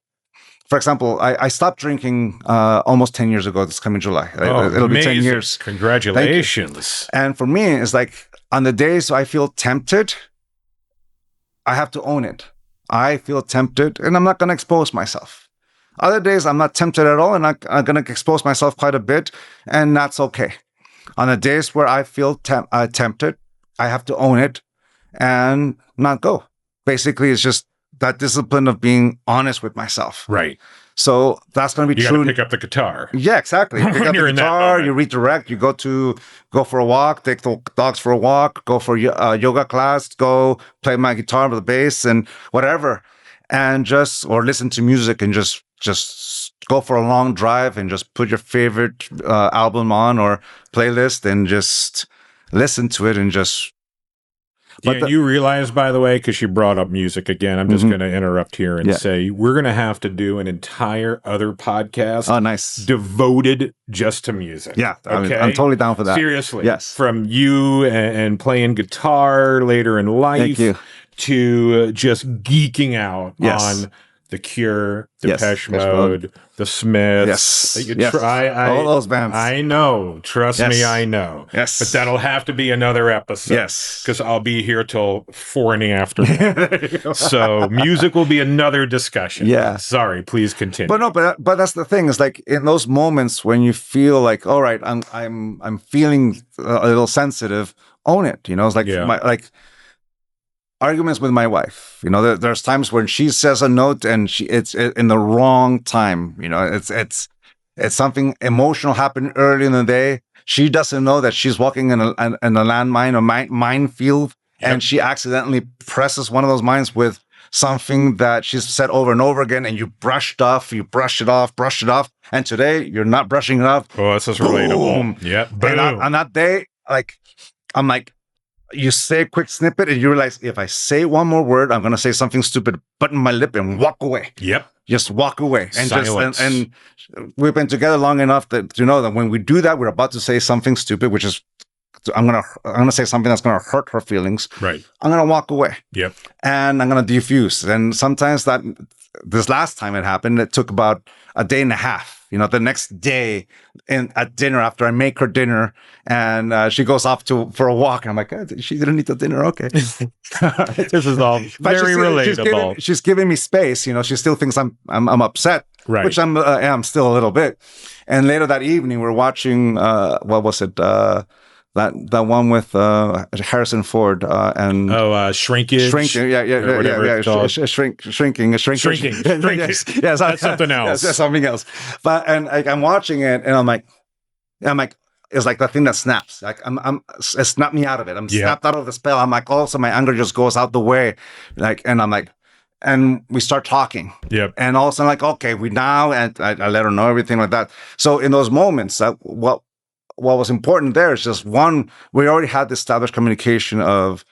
[SPEAKER 2] For example, I stopped drinking almost 10 years ago. This coming July. It'll be 10 years.
[SPEAKER 1] Congratulations.
[SPEAKER 2] And for me, it's like, on the days I feel tempted, I have to own it. I feel tempted, and I'm not going to expose myself. Other days, I'm not tempted at all, and I'm going to expose myself quite a bit, and that's okay. On the days where I feel tempted, I have to own it and not go. Basically, it's just that discipline of being honest with myself.
[SPEAKER 1] Right.
[SPEAKER 2] So that's going to be true.
[SPEAKER 1] You got to pick up the guitar.
[SPEAKER 2] Yeah, exactly. Pick up the guitar, you redirect, you go for a walk, take the dogs for a walk, go for a yoga class, go play my guitar with the bass and whatever. And or listen to music and just go for a long drive and just put your favorite album on or playlist and just listen to it and just...
[SPEAKER 1] But you realize, by the way, because you brought up music again, I'm just going to interrupt here and say we're going to have to do an entire other podcast.
[SPEAKER 2] Oh, nice.
[SPEAKER 1] Devoted just to music.
[SPEAKER 2] Yeah, okay? I'm totally down for that.
[SPEAKER 1] Seriously.
[SPEAKER 2] Yes.
[SPEAKER 1] From you and playing guitar later in life to just geeking out on The Cure, Depeche Mode, The Smiths.
[SPEAKER 2] All those bands.
[SPEAKER 1] I know. Trust me, I know.
[SPEAKER 2] Yes.
[SPEAKER 1] But that'll have to be another episode.
[SPEAKER 2] Yes.
[SPEAKER 1] Because I'll be here till 4 in the afternoon. So music will be another discussion.
[SPEAKER 2] Yeah.
[SPEAKER 1] Sorry, please continue.
[SPEAKER 2] But no, but that's the thing. Is like in those moments when you feel like, all right, I'm feeling a little sensitive, own it. It's like arguments with my wife. There's times when she says a note and it's in the wrong time. It's something emotional happened early in the day. She doesn't know that she's walking in a landmine or minefield, and she accidentally presses one of those mines with something that she's said over and over again, and you brush it off. And today you're not brushing it off.
[SPEAKER 1] Oh, this is relatable. Yep.
[SPEAKER 2] And on that day, I'm like, you say a quick snippet and you realize, if I say one more word, I'm going to say something stupid, button my lip and walk away.
[SPEAKER 1] Yep.
[SPEAKER 2] Just walk away. And
[SPEAKER 1] silence.
[SPEAKER 2] And we've been together long enough to know that when we do that, we're about to say something stupid, which is, I'm going to say something that's going to hurt her feelings.
[SPEAKER 1] Right.
[SPEAKER 2] I'm going to walk away.
[SPEAKER 1] Yep.
[SPEAKER 2] And I'm going to defuse. And sometimes this last time it happened, it took about a day and a half. The next day at dinner, after I make her dinner, and she goes off for a walk, and I'm like, oh, she didn't eat the dinner. Okay.
[SPEAKER 1] This is all very relatable.
[SPEAKER 2] She's giving me space. She still thinks I'm upset,
[SPEAKER 1] right?
[SPEAKER 2] Which I am still a little bit. And later that evening, we're watching what was it? That one with Harrison Ford and
[SPEAKER 1] Shrinkage.
[SPEAKER 2] Shrinking, shrinking. Yes,
[SPEAKER 1] that's something else.
[SPEAKER 2] That's something else. But I'm watching it, and I'm like, it's like the thing that snaps. Like it snapped me out of it. I'm snapped out of the spell. I'm like, also my anger just goes out the way, and I'm like. And we start talking.
[SPEAKER 1] Yep.
[SPEAKER 2] And all of a sudden, okay, and I let her know everything like that. So in those moments, what was important there is just one, we already had the established communication of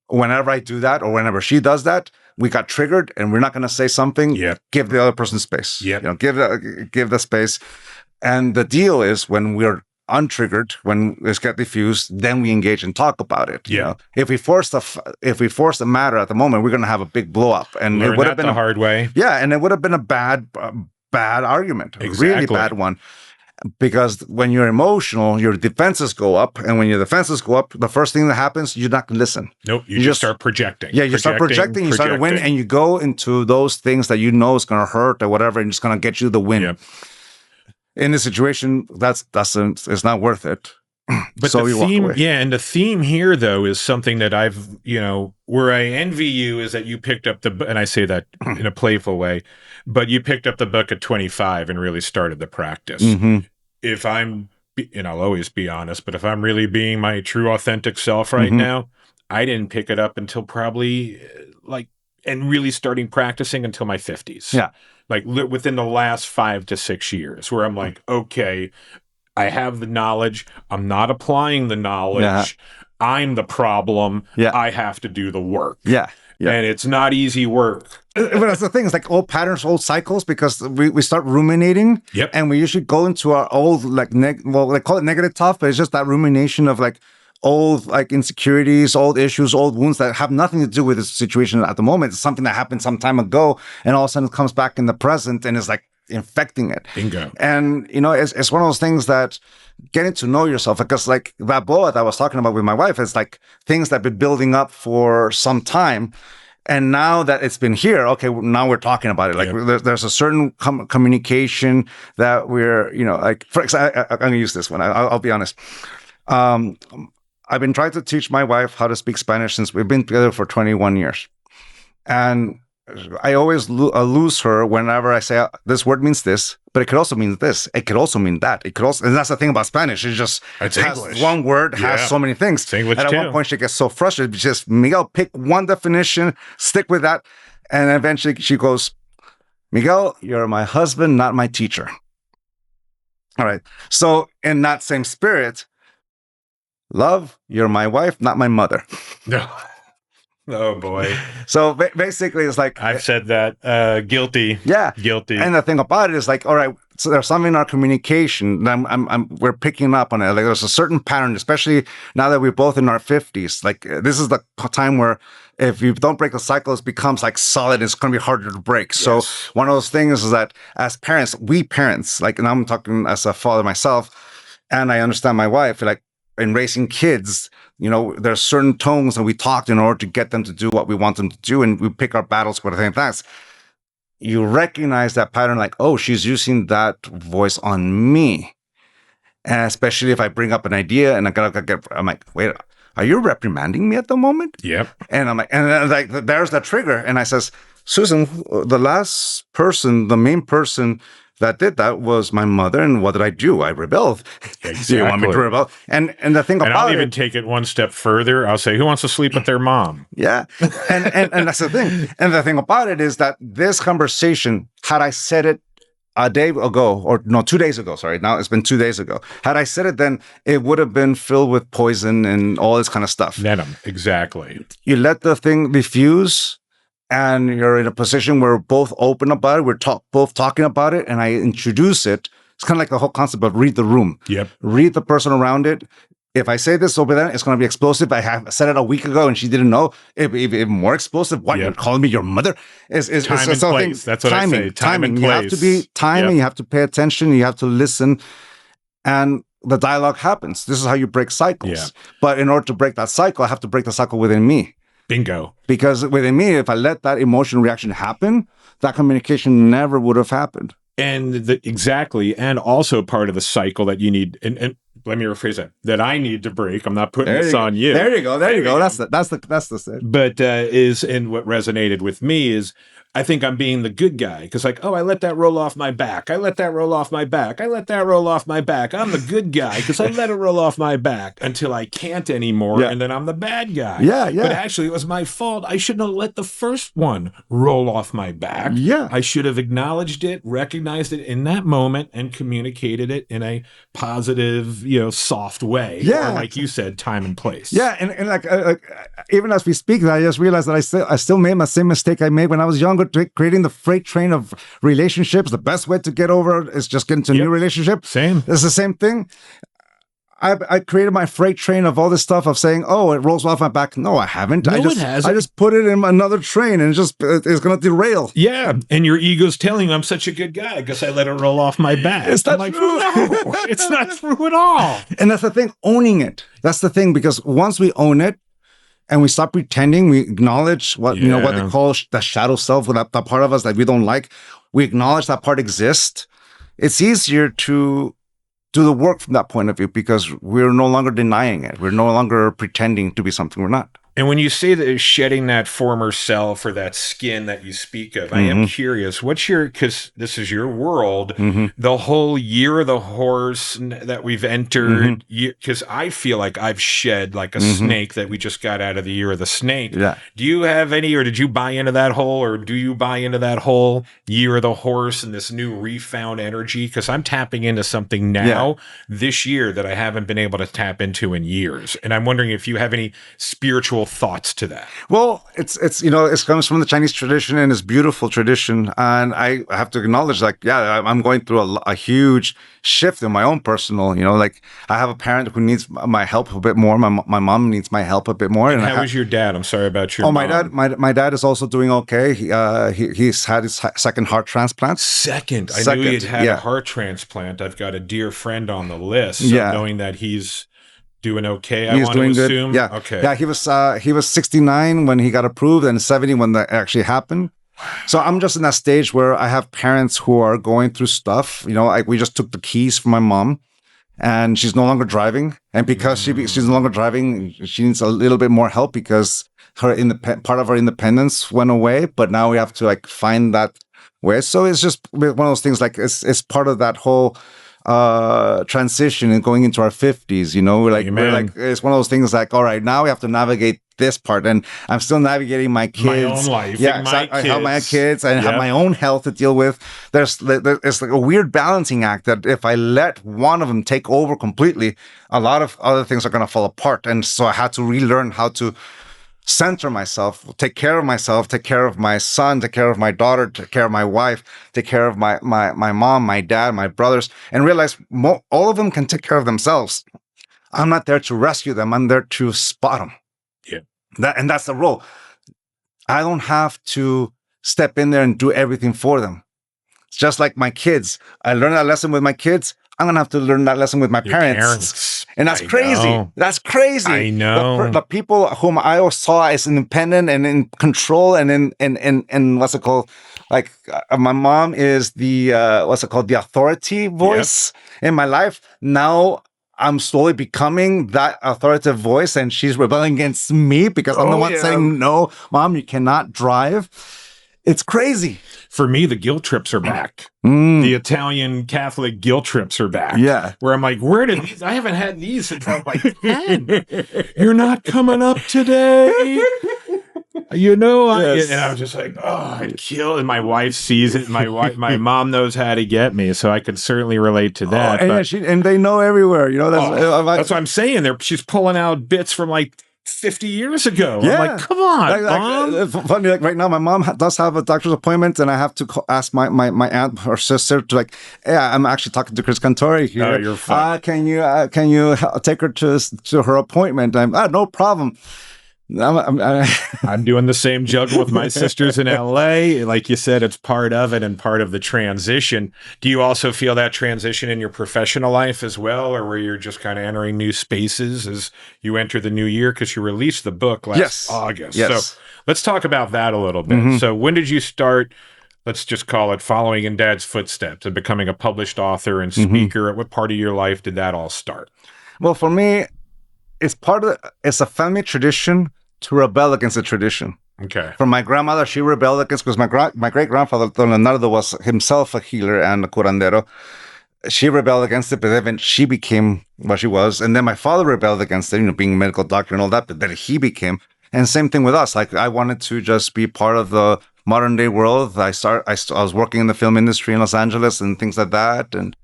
[SPEAKER 2] whenever I do that or whenever she does that, we got triggered and we're not going to say something. Give the other person space. Give the space. And the deal is when we're untriggered, when it's get diffused, then we engage and talk about it. If we force the matter at the moment, we're going to have a big blow up, and it would have been
[SPEAKER 1] the hard way.
[SPEAKER 2] Yeah, and it would have been a bad argument, a really bad one. Because when you're emotional, your defenses go up. And when your defenses go up, the first thing that happens, you're not going to listen.
[SPEAKER 1] Nope. You just start projecting.
[SPEAKER 2] Yeah, you start projecting, you start to win, and you go into those things that you know is going to hurt or whatever, and it's going to get you the win.
[SPEAKER 1] Yep.
[SPEAKER 2] In this situation, it's not worth it.
[SPEAKER 1] But
[SPEAKER 2] so
[SPEAKER 1] the theme, and the theme here, though, is something that I've, where I envy you is that you picked up and I say that in a playful way, but you picked up the book at 25 and really started the practice. If I'm, and I'll always be honest, but if I'm really being my true authentic self right now, I didn't pick it up until probably and really starting practicing until my 50s.
[SPEAKER 2] Yeah.
[SPEAKER 1] Like within the last 5 to 6 years, where I'm like, okay, I have the knowledge. I'm not applying the knowledge. Yeah. I'm the problem. Yeah. I have to do the work.
[SPEAKER 2] Yeah. Yeah.
[SPEAKER 1] And it's not easy work.
[SPEAKER 2] But that's the thing. It's like old patterns, old cycles, because we start ruminating.
[SPEAKER 1] Yep.
[SPEAKER 2] And we usually go into our old, they call it negative talk, but it's just that rumination of old insecurities, old issues, old wounds that have nothing to do with the situation at the moment. It's something that happened some time ago, and all of a sudden it comes back in the present and is infecting it.
[SPEAKER 1] Bingo.
[SPEAKER 2] And it's one of those things that getting to know yourself, because that boa that I was talking about with my wife, is things that have been building up for some time. And now that it's been here, okay, now we're talking about it. There's a certain communication that we're, for example, I'm going to use this one. I'll be honest. I've been trying to teach my wife how to speak Spanish since we've been together for 21 years. And I always lose her whenever I say, this word means this, but it could also mean this. It could also mean that. It could also, and that's the thing about Spanish. It's
[SPEAKER 1] English.
[SPEAKER 2] One word has so many things.
[SPEAKER 1] It's English
[SPEAKER 2] and at one point she gets so frustrated. She says, Miguel, pick one definition, stick with that. And eventually she goes, Miguel, you're my husband, not my teacher. All right. So in that same spirit, love, you're my wife, not my mother.
[SPEAKER 1] No. Oh, boy.
[SPEAKER 2] So basically, it's
[SPEAKER 1] I've said that. Guilty.
[SPEAKER 2] Yeah.
[SPEAKER 1] Guilty.
[SPEAKER 2] And the thing about it is all right, so there's something in our communication that we're picking up on it. There's a certain pattern, especially now that we're both in our 50s. This is the time where if you don't break the cycle, it becomes solid. It's going to be harder to break. Yes. So one of those things is that as parents, and I'm talking as a father myself, and I understand my wife, in raising kids, there's certain tones that we talked in order to get them to do what we want them to do, and we pick our battles for the same things. You recognize that pattern, oh, she's using that voice on me. And especially if I bring up an idea and I'm like, wait, are you reprimanding me at the moment?
[SPEAKER 1] Yep.
[SPEAKER 2] And I'm like, there's that trigger. And I says, Susan, the main person that did that was my mother, and what did I do? I rebelled.
[SPEAKER 1] Exactly.
[SPEAKER 2] Do you want me to rebel? And the thing about it,
[SPEAKER 1] I'll even take it one step further. I'll say, who wants to sleep with their mom?
[SPEAKER 2] Yeah, and that's the thing. And the thing about it is that this conversation, had I said it a day ago, or no, 2 days ago, sorry, now it's been 2 days ago. Had I said it then, it would have been filled with poison and all this kind of stuff.
[SPEAKER 1] Venom, exactly.
[SPEAKER 2] You let the thing diffuse, and you're in a position where we're both open about it. We're both talking about it, and I introduce it. It's kind of like the whole concept of read the room.
[SPEAKER 1] Yep.
[SPEAKER 2] Read the person around it. If I say this over there, it's going to be explosive. I have said it a week ago, and she didn't know. It'd be even more explosive. What, you're calling me your mother?
[SPEAKER 1] Time and place. That's what
[SPEAKER 2] timing,
[SPEAKER 1] I say. Time and place.
[SPEAKER 2] You have to be timing. Yep. You have to pay attention. You have to listen. And the dialogue happens. This is how you break cycles.
[SPEAKER 1] Yeah.
[SPEAKER 2] But in order to break that cycle, I have to break the cycle within me.
[SPEAKER 1] Bingo.
[SPEAKER 2] Because within me, if I let that emotional reaction happen, that communication never would have happened.
[SPEAKER 1] And exactly. And also part of the cycle that you need, and let me rephrase that I need to break. I'm not putting this on you.
[SPEAKER 2] There you go. That's the
[SPEAKER 1] But and what resonated with me is, I think I'm being the good guy because I let that roll off my back. I let that roll off my back. I let that roll off my back. I'm the good guy because I let it roll off my back until I can't anymore. Yeah. And then I'm the bad guy.
[SPEAKER 2] Yeah.
[SPEAKER 1] But actually it was my fault. I shouldn't have let the first one roll off my back.
[SPEAKER 2] Yeah.
[SPEAKER 1] I should have acknowledged it, recognized it in that moment, and communicated it in a positive, soft way.
[SPEAKER 2] Yeah.
[SPEAKER 1] Or like you said, time and place.
[SPEAKER 2] Yeah. And even as we speak, I just realized that I still made my same mistake I made when I was younger. Creating the freight train of relationships. The best way to get over is just get into a new relationship.
[SPEAKER 1] Same.
[SPEAKER 2] It's the same thing. I created my freight train of all this stuff of saying, oh, it rolls off my back. No, I haven't.
[SPEAKER 1] No,
[SPEAKER 2] I just put it in another train and it's going to derail.
[SPEAKER 1] Yeah. And your ego's telling you I'm such a good guy because I let it roll off my back.
[SPEAKER 2] It's not true.
[SPEAKER 1] No, it's not true at all.
[SPEAKER 2] And that's the thing, owning it. That's the thing, because once we own it and we stop pretending, we acknowledge what they call the shadow self, that part of us that we don't like. We acknowledge that part exists. It's easier to do the work from that point of view because we're no longer denying it. We're no longer pretending to be something we're not.
[SPEAKER 1] And when you say that shedding that former self or that skin that you speak of, I am curious, because this is your world, the whole year of the horse that we've entered, because I feel like I've shed like a snake that we just got out of the year of the snake.
[SPEAKER 2] Yeah.
[SPEAKER 1] Do you have any, or did you buy into that whole, or do you buy into that whole year of the horse and this new refound energy? Because I'm tapping into something now this year that I haven't been able to tap into in years. And I'm wondering if you have any spiritual thoughts to that.
[SPEAKER 2] Well, it comes from the Chinese tradition and it's beautiful tradition. And I have to acknowledge, I'm going through a huge shift in my own personal, like I have a parent who needs my help a bit more. My mom needs my help a bit more.
[SPEAKER 1] And how is your dad? I'm sorry about your mom.
[SPEAKER 2] My dad is also doing okay. He's had his second heart transplant.
[SPEAKER 1] Second. I knew he had a heart transplant. I've got a dear friend on the list. So knowing that he's doing okay,
[SPEAKER 2] He's doing good.
[SPEAKER 1] Assume.
[SPEAKER 2] Yeah.
[SPEAKER 1] Okay.
[SPEAKER 2] Yeah, he was 69 when he got approved and 70 when that actually happened. So I'm just in that stage where I have parents who are going through stuff. We just took the keys from my mom, and she's no longer driving. And because she's no longer driving, she needs a little bit more help because part of her independence went away. But now we have to find that way. So it's just one of those things. It's part of that whole transition and going into our 50s, it's one of those things all right, now we have to navigate this part, and I'm still navigating my kids,
[SPEAKER 1] my own life,
[SPEAKER 2] I have my kids and have my own health to deal with. There's like a weird balancing act that if I let one of them take over completely, a lot of other things are going to fall apart. And so I had to relearn how to center myself, take care of myself, take care of my son, take care of my daughter, take care of my wife, take care of my mom, my dad, my brothers, and realize all of them can take care of themselves. I'm not there to rescue them. I'm there to spot them.
[SPEAKER 1] Yeah.
[SPEAKER 2] That's the role. I don't have to step in there and do everything for them. It's just like my kids. I learned that lesson with my kids. I'm going to have to learn that lesson with my parents. And that's crazy. That's crazy.
[SPEAKER 1] I know.
[SPEAKER 2] The people whom I always saw as independent and in control and in what's it called? My mom is the, the authority voice in my life. Now I'm slowly becoming that authoritative voice, and she's rebelling against me because I'm the one saying, no, Mom, you cannot drive. It's crazy.
[SPEAKER 1] For me, the guilt trips are back. The Italian Catholic guilt trips are back.
[SPEAKER 2] Yeah.
[SPEAKER 1] Where I'm like, where did these? I haven't had these since I'm like 10. You're not coming up today. And I was just like, oh, I'd kill. And my wife sees it. My mom knows how to get me, so I could certainly relate to that.
[SPEAKER 2] And they know everywhere.
[SPEAKER 1] That's what I'm saying. She's pulling out bits from 50 years ago.
[SPEAKER 2] Yeah.
[SPEAKER 1] I'm like, come on, Mom.
[SPEAKER 2] Funny, right now, my mom does have a doctor's appointment, and I have to ask my aunt or sister to I'm actually talking to Chris Cantore here.
[SPEAKER 1] Oh, you're fine.
[SPEAKER 2] Can you take her to her appointment? No problem.
[SPEAKER 1] I'm doing the same juggle with my sisters in LA. Like you said, it's part of it and part of the transition. Do you also feel that transition in your professional life as well, or where you're just kind of entering new spaces as you enter the new year? Because you released the book last August.
[SPEAKER 2] Yes.
[SPEAKER 1] So let's talk about that a little bit. So when did you start, let's just call it following in Dad's footsteps and becoming a published author and speaker? At what part of your life did that all start?
[SPEAKER 2] Well, for me, it's a family tradition to rebel against the tradition.
[SPEAKER 1] Okay.
[SPEAKER 2] From my grandmother, she rebelled against, because my great-grandfather, Don Leonardo, was himself a healer and a curandero. She rebelled against it, but then she became what she was. And then my father rebelled against it, being a medical doctor and all that, but then he became. And same thing with us. I wanted to just be part of the modern day world. I was working in the film industry in Los Angeles and things like that, and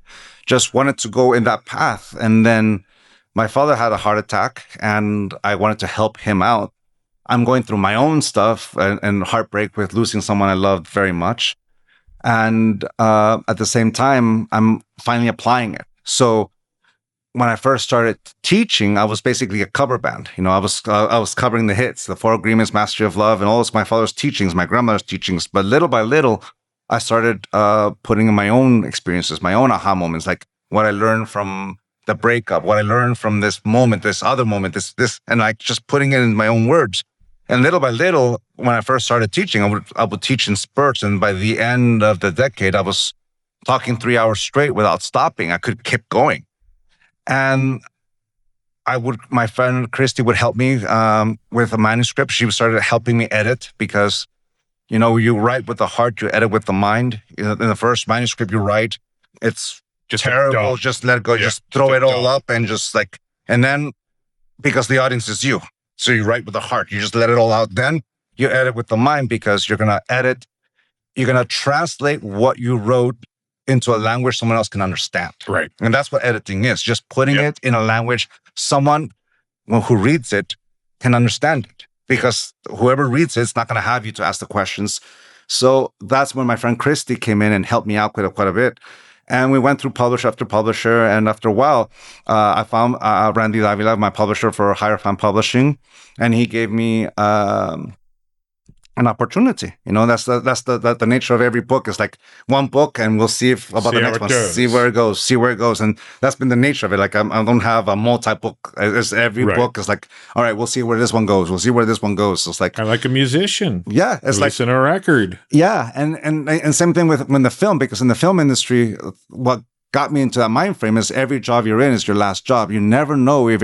[SPEAKER 2] just wanted to go in that path. And then my father had a heart attack, and I wanted to help him out. I'm going through my own stuff and heartbreak with losing someone I loved very much. And at the same time, I'm finally applying it. So when I first started teaching, I was basically a cover band. I was covering the hits, the Four Agreements, Mastery of Love, and all of my father's teachings, my grandmother's teachings. But little by little, I started putting in my own experiences, my own aha moments, like what I learned from the breakup, what I learned from this moment, this other moment, this, and like just putting it in my own words. And little by little, when I first started teaching, I would teach in spurts, and by the end of the decade, I was talking 3 hours straight without stopping. I could keep going. And my friend Christy would help me with a manuscript. She started helping me edit because, you write with the heart, you edit with the mind. In the first manuscript you write, it's just terrible. Just let it go. Yeah, just throw it all up and just like, and then because the audience is you, so you write with the heart. You just let it all out. Then you edit with the mind because you're gonna edit. You're gonna translate what you wrote into a language someone else can understand.
[SPEAKER 1] Right.
[SPEAKER 2] And that's what editing is, just putting it in a language someone who reads it can understand it. Because whoever reads it's not going to have you to ask the questions. So that's when my friend Christy came in and helped me out quite a bit. And we went through publisher after publisher. And after a while, I found Randy Davila, my publisher for Higher Fan Publishing. And he gave me an opportunity. That's the nature of every book. It's like one book and we'll see about the next one, see where it goes. And that's been the nature of it. Like I don't have a multi-book. It's every book is like, all right, we'll see where this one goes. We'll see where this one goes. So it's like,
[SPEAKER 1] I'm like a musician.
[SPEAKER 2] Yeah. It's like
[SPEAKER 1] in a record.
[SPEAKER 2] Yeah. And same thing with when the film, because in the film industry, what got me into that mind frame is every job you're in is your last job. You never know if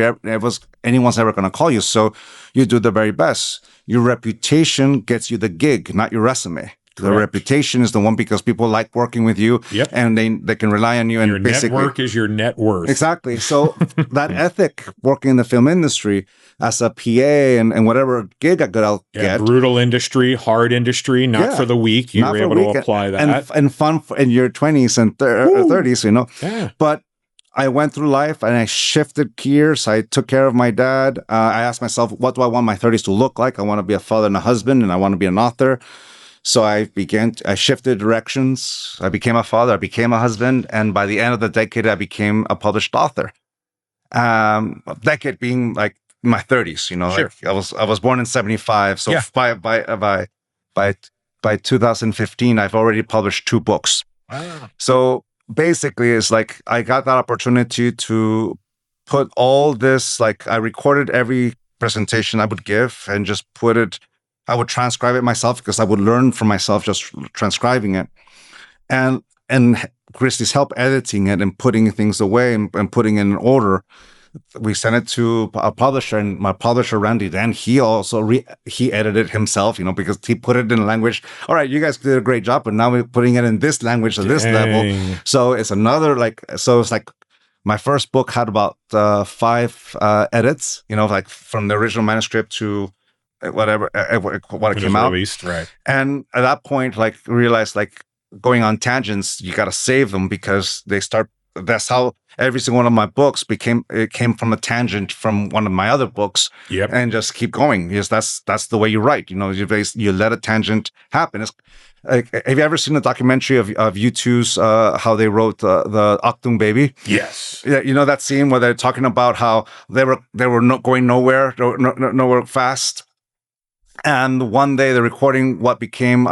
[SPEAKER 2] anyone's ever going to call you. So you do the very best. Your reputation gets you the gig, not your resume. Correct. The reputation is the one because people like working with you, and they can rely on you. And
[SPEAKER 1] your network is your net worth.
[SPEAKER 2] Exactly. So that ethic, working in the film industry as a PA and whatever gig I'll get.
[SPEAKER 1] Brutal industry, hard industry, not for the weak. You were able to apply that.
[SPEAKER 2] And fun in your 20s and 30s,
[SPEAKER 1] Yeah.
[SPEAKER 2] But I went through life and I shifted gears. I took care of my dad. I asked myself, what do I want my 30s to look like? I want to be a father and a husband, and I want to be an author. So I shifted directions. I became a father. I became a husband. And by the end of the decade, I became a published author. A decade being like my 30s,
[SPEAKER 1] Sure.
[SPEAKER 2] Like I was born in 75. So by 2015, I've already published 2 books.
[SPEAKER 1] Wow.
[SPEAKER 2] So basically, it's like I got that opportunity to put all this, like I recorded every presentation I would give and just put it, I would transcribe it myself because I would learn from myself just transcribing it. And Christy's help editing it and putting things away and putting it in order. We sent it to a publisher, and my publisher, Randy, then he also he edited himself, because he put it in a language. All right, you guys did a great job, but now we're putting it in this language at this level. So it's another it's like my first book had about 5 edits, like from the original manuscript to whatever what it came out.
[SPEAKER 1] Released, right.
[SPEAKER 2] And at that point, like realized like going on tangents, you got to save them because they start. That's how every single one of my books came from a tangent from one of my other books.
[SPEAKER 1] Yep.
[SPEAKER 2] And just keep going. Yes, that's the way you write. You let a tangent happen. Have you ever seen a documentary of U2's how they wrote the Achtung Baby?
[SPEAKER 1] Yes.
[SPEAKER 2] Yeah, that scene where they're talking about how they were not going nowhere fast. And one day they're recording what became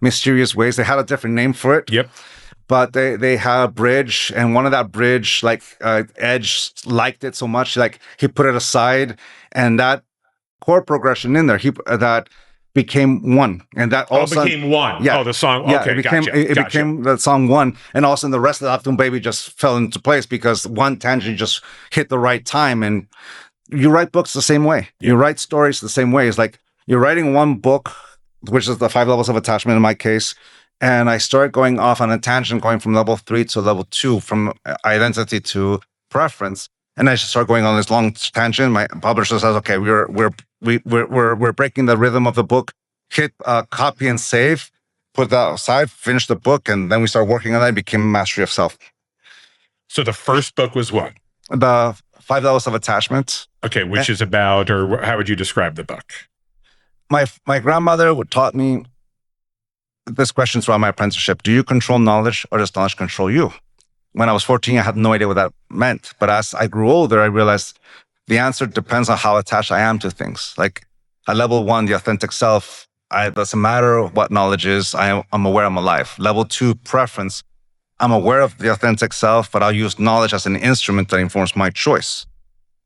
[SPEAKER 2] Mysterious Ways. They had a different name for it.
[SPEAKER 1] Yep.
[SPEAKER 2] But they had a bridge, and one of that bridge, like Edge liked it so much, like he put it aside, and that chord progression in there, that became one, and that also
[SPEAKER 1] became one.
[SPEAKER 2] Yeah,
[SPEAKER 1] the song.
[SPEAKER 2] Yeah,
[SPEAKER 1] Okay,
[SPEAKER 2] it became the song one, and also the rest of the Achtung Baby just fell into place because one tangent just hit the right time. And you write books the same way.
[SPEAKER 1] Yeah.
[SPEAKER 2] You write stories the same way. It's like you're writing one book, which is the 5 levels of attachment in my case. And I started going off on a tangent, going from level 3 to level 2, from identity to preference. And I just started going on this long tangent. My publisher says, "Okay, we're breaking the rhythm of the book. Hit copy and save, put that aside, finish the book." And then we started working on that. It became Mastery of Self.
[SPEAKER 1] So the first book was what?
[SPEAKER 2] The 5 levels of attachment.
[SPEAKER 1] Okay, which is about, or how would you describe the book?
[SPEAKER 2] My grandmother taught me this question throughout my apprenticeship: do you control knowledge, or does knowledge control you? When I was 14, I had no idea what that meant. But as I grew older, I realized the answer depends on how attached I am to things. Like at level 1, the authentic self, it doesn't matter what knowledge is, I'm aware I'm alive. Level 2, preference, I'm aware of the authentic self, but I'll use knowledge as an instrument that informs my choice.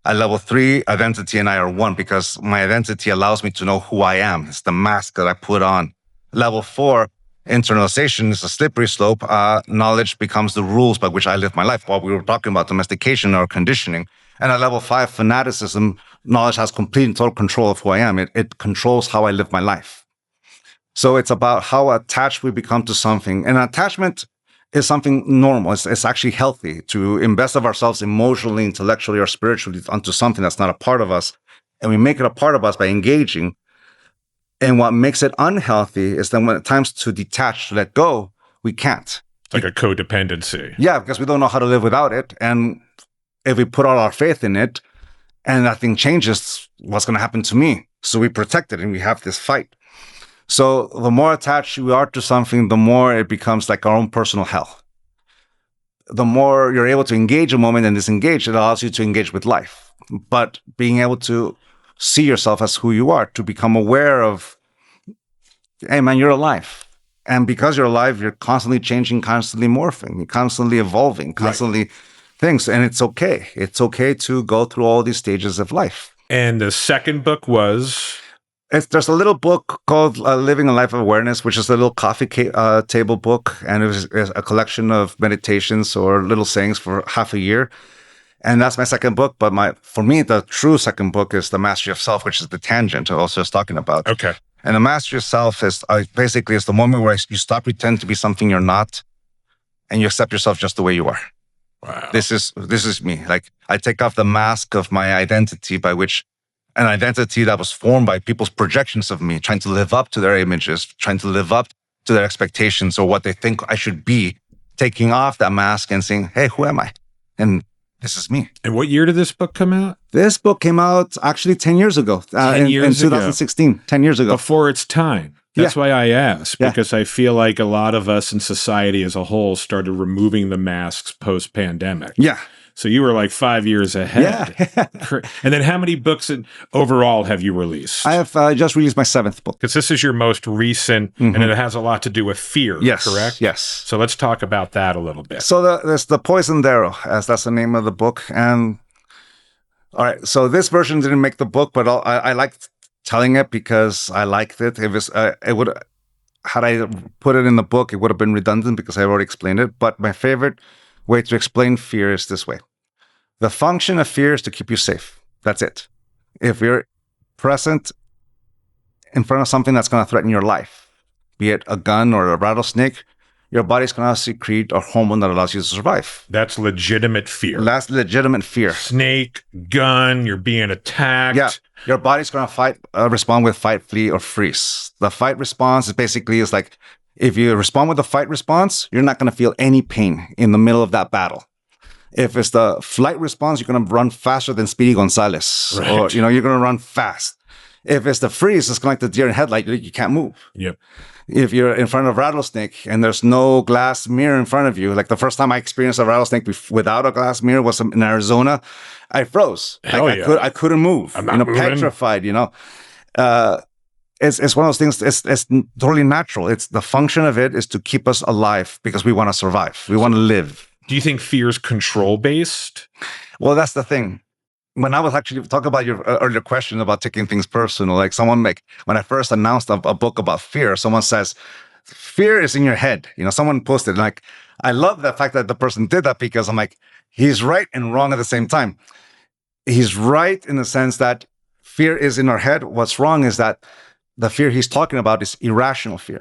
[SPEAKER 2] At level 3, identity and I are one because my identity allows me to know who I am. It's the mask that I put on. Level 4, internalization is a slippery slope. Knowledge becomes the rules by which I live my life. While we were talking about domestication or conditioning. And at level 5, fanaticism, knowledge has complete and total control of who I am. It controls how I live my life. So it's about how attached we become to something. And attachment is something normal. It's actually healthy to invest of ourselves emotionally, intellectually, or spiritually onto something that's not a part of us. And we make it a part of us by engaging. And what makes it unhealthy is that when it times to detach, to let go, we can't.
[SPEAKER 1] It's like a codependency.
[SPEAKER 2] Yeah, because we don't know how to live without it. And if we put all our faith in it and nothing changes, what's going to happen to me? So we protect it and we have this fight. So the more attached we are to something, the more it becomes like our own personal hell. The more you're able to engage a moment and disengage, it allows you to engage with life. But being able to see yourself as who you are, to become aware of, hey man, you're alive. And because you're alive, you're constantly changing, constantly morphing, constantly evolving, constantly things. And it's okay. It's okay to go through all these stages of life.
[SPEAKER 1] And the second book was...
[SPEAKER 2] There's a little book called Living a Life of Awareness, which is a little coffee table book. And it's a collection of meditations or little sayings for half a year. And that's my second book. But for me, the true second book is The Mastery of Self, which is the tangent I was just talking about.
[SPEAKER 1] Okay.
[SPEAKER 2] And the mastery of self is basically is the moment where you stop pretending to be something you're not and you accept yourself just the way you are.
[SPEAKER 1] Wow.
[SPEAKER 2] This is me. Like I take off the mask of my identity by which an identity that was formed by people's projections of me, trying to live up to their images, trying to live up to their expectations or what they think I should be, taking off that mask and saying, hey, who am I? And this is me.
[SPEAKER 1] And what year did this book come out?
[SPEAKER 2] This book came out actually 10 years ago.
[SPEAKER 1] 10 years
[SPEAKER 2] in 2016, 10 years ago.
[SPEAKER 1] Before its time. That's why I asked, because I feel like a lot of us in society as a whole started removing the masks post-pandemic.
[SPEAKER 2] Yeah.
[SPEAKER 1] So you were like 5 years ahead. Yeah. And then how many books overall have you released?
[SPEAKER 2] I have just released my 7th book.
[SPEAKER 1] Because this is your most recent, and it has a lot to do with fear, correct?
[SPEAKER 2] Yes.
[SPEAKER 1] So let's talk about that a little bit.
[SPEAKER 2] So there's The Poisoned Arrow, as that's the name of the book. And all right, so this version didn't make the book, but I liked telling it because I liked it. It would, had I put it in the book, it would have been redundant because I already explained it. But my favorite way to explain fear is this way. The function of fear is to keep you safe. That's it. If you're present in front of something that's going to threaten your life, be it a gun or a rattlesnake, your body's going to secrete a hormone that allows you to survive.
[SPEAKER 1] That's legitimate fear.
[SPEAKER 2] That's legitimate fear.
[SPEAKER 1] Snake, gun, you're being attacked.
[SPEAKER 2] Yeah. Your body's going to respond with fight, flee, or freeze. The fight response is like, if you respond with the fight response, you're not going to feel any pain in the middle of that battle. If it's the flight response, you're going to run faster than Speedy Gonzalez.
[SPEAKER 1] Right.
[SPEAKER 2] Or, you're going to run fast. If it's the freeze, it's like the deer in headlight. You can't move.
[SPEAKER 1] Yep.
[SPEAKER 2] If you're in front of a rattlesnake and there's no glass mirror in front of you, like the first time I experienced a rattlesnake without a glass mirror was in Arizona, I froze. I couldn't move.
[SPEAKER 1] I'm not moving.
[SPEAKER 2] Petrified, It's one of those things, it's totally natural. It's the function of it is to keep us alive because we want to survive. We want to live.
[SPEAKER 1] Do you think fear is control-based?
[SPEAKER 2] Well, that's the thing. When I was actually talking about your earlier question about taking things personal, like when I first announced a book about fear, someone says, fear is in your head. Someone posted, like, I love the fact that the person did that because I'm like, he's right and wrong at the same time. He's right in the sense that fear is in our head. What's wrong is that the fear he's talking about is irrational fear.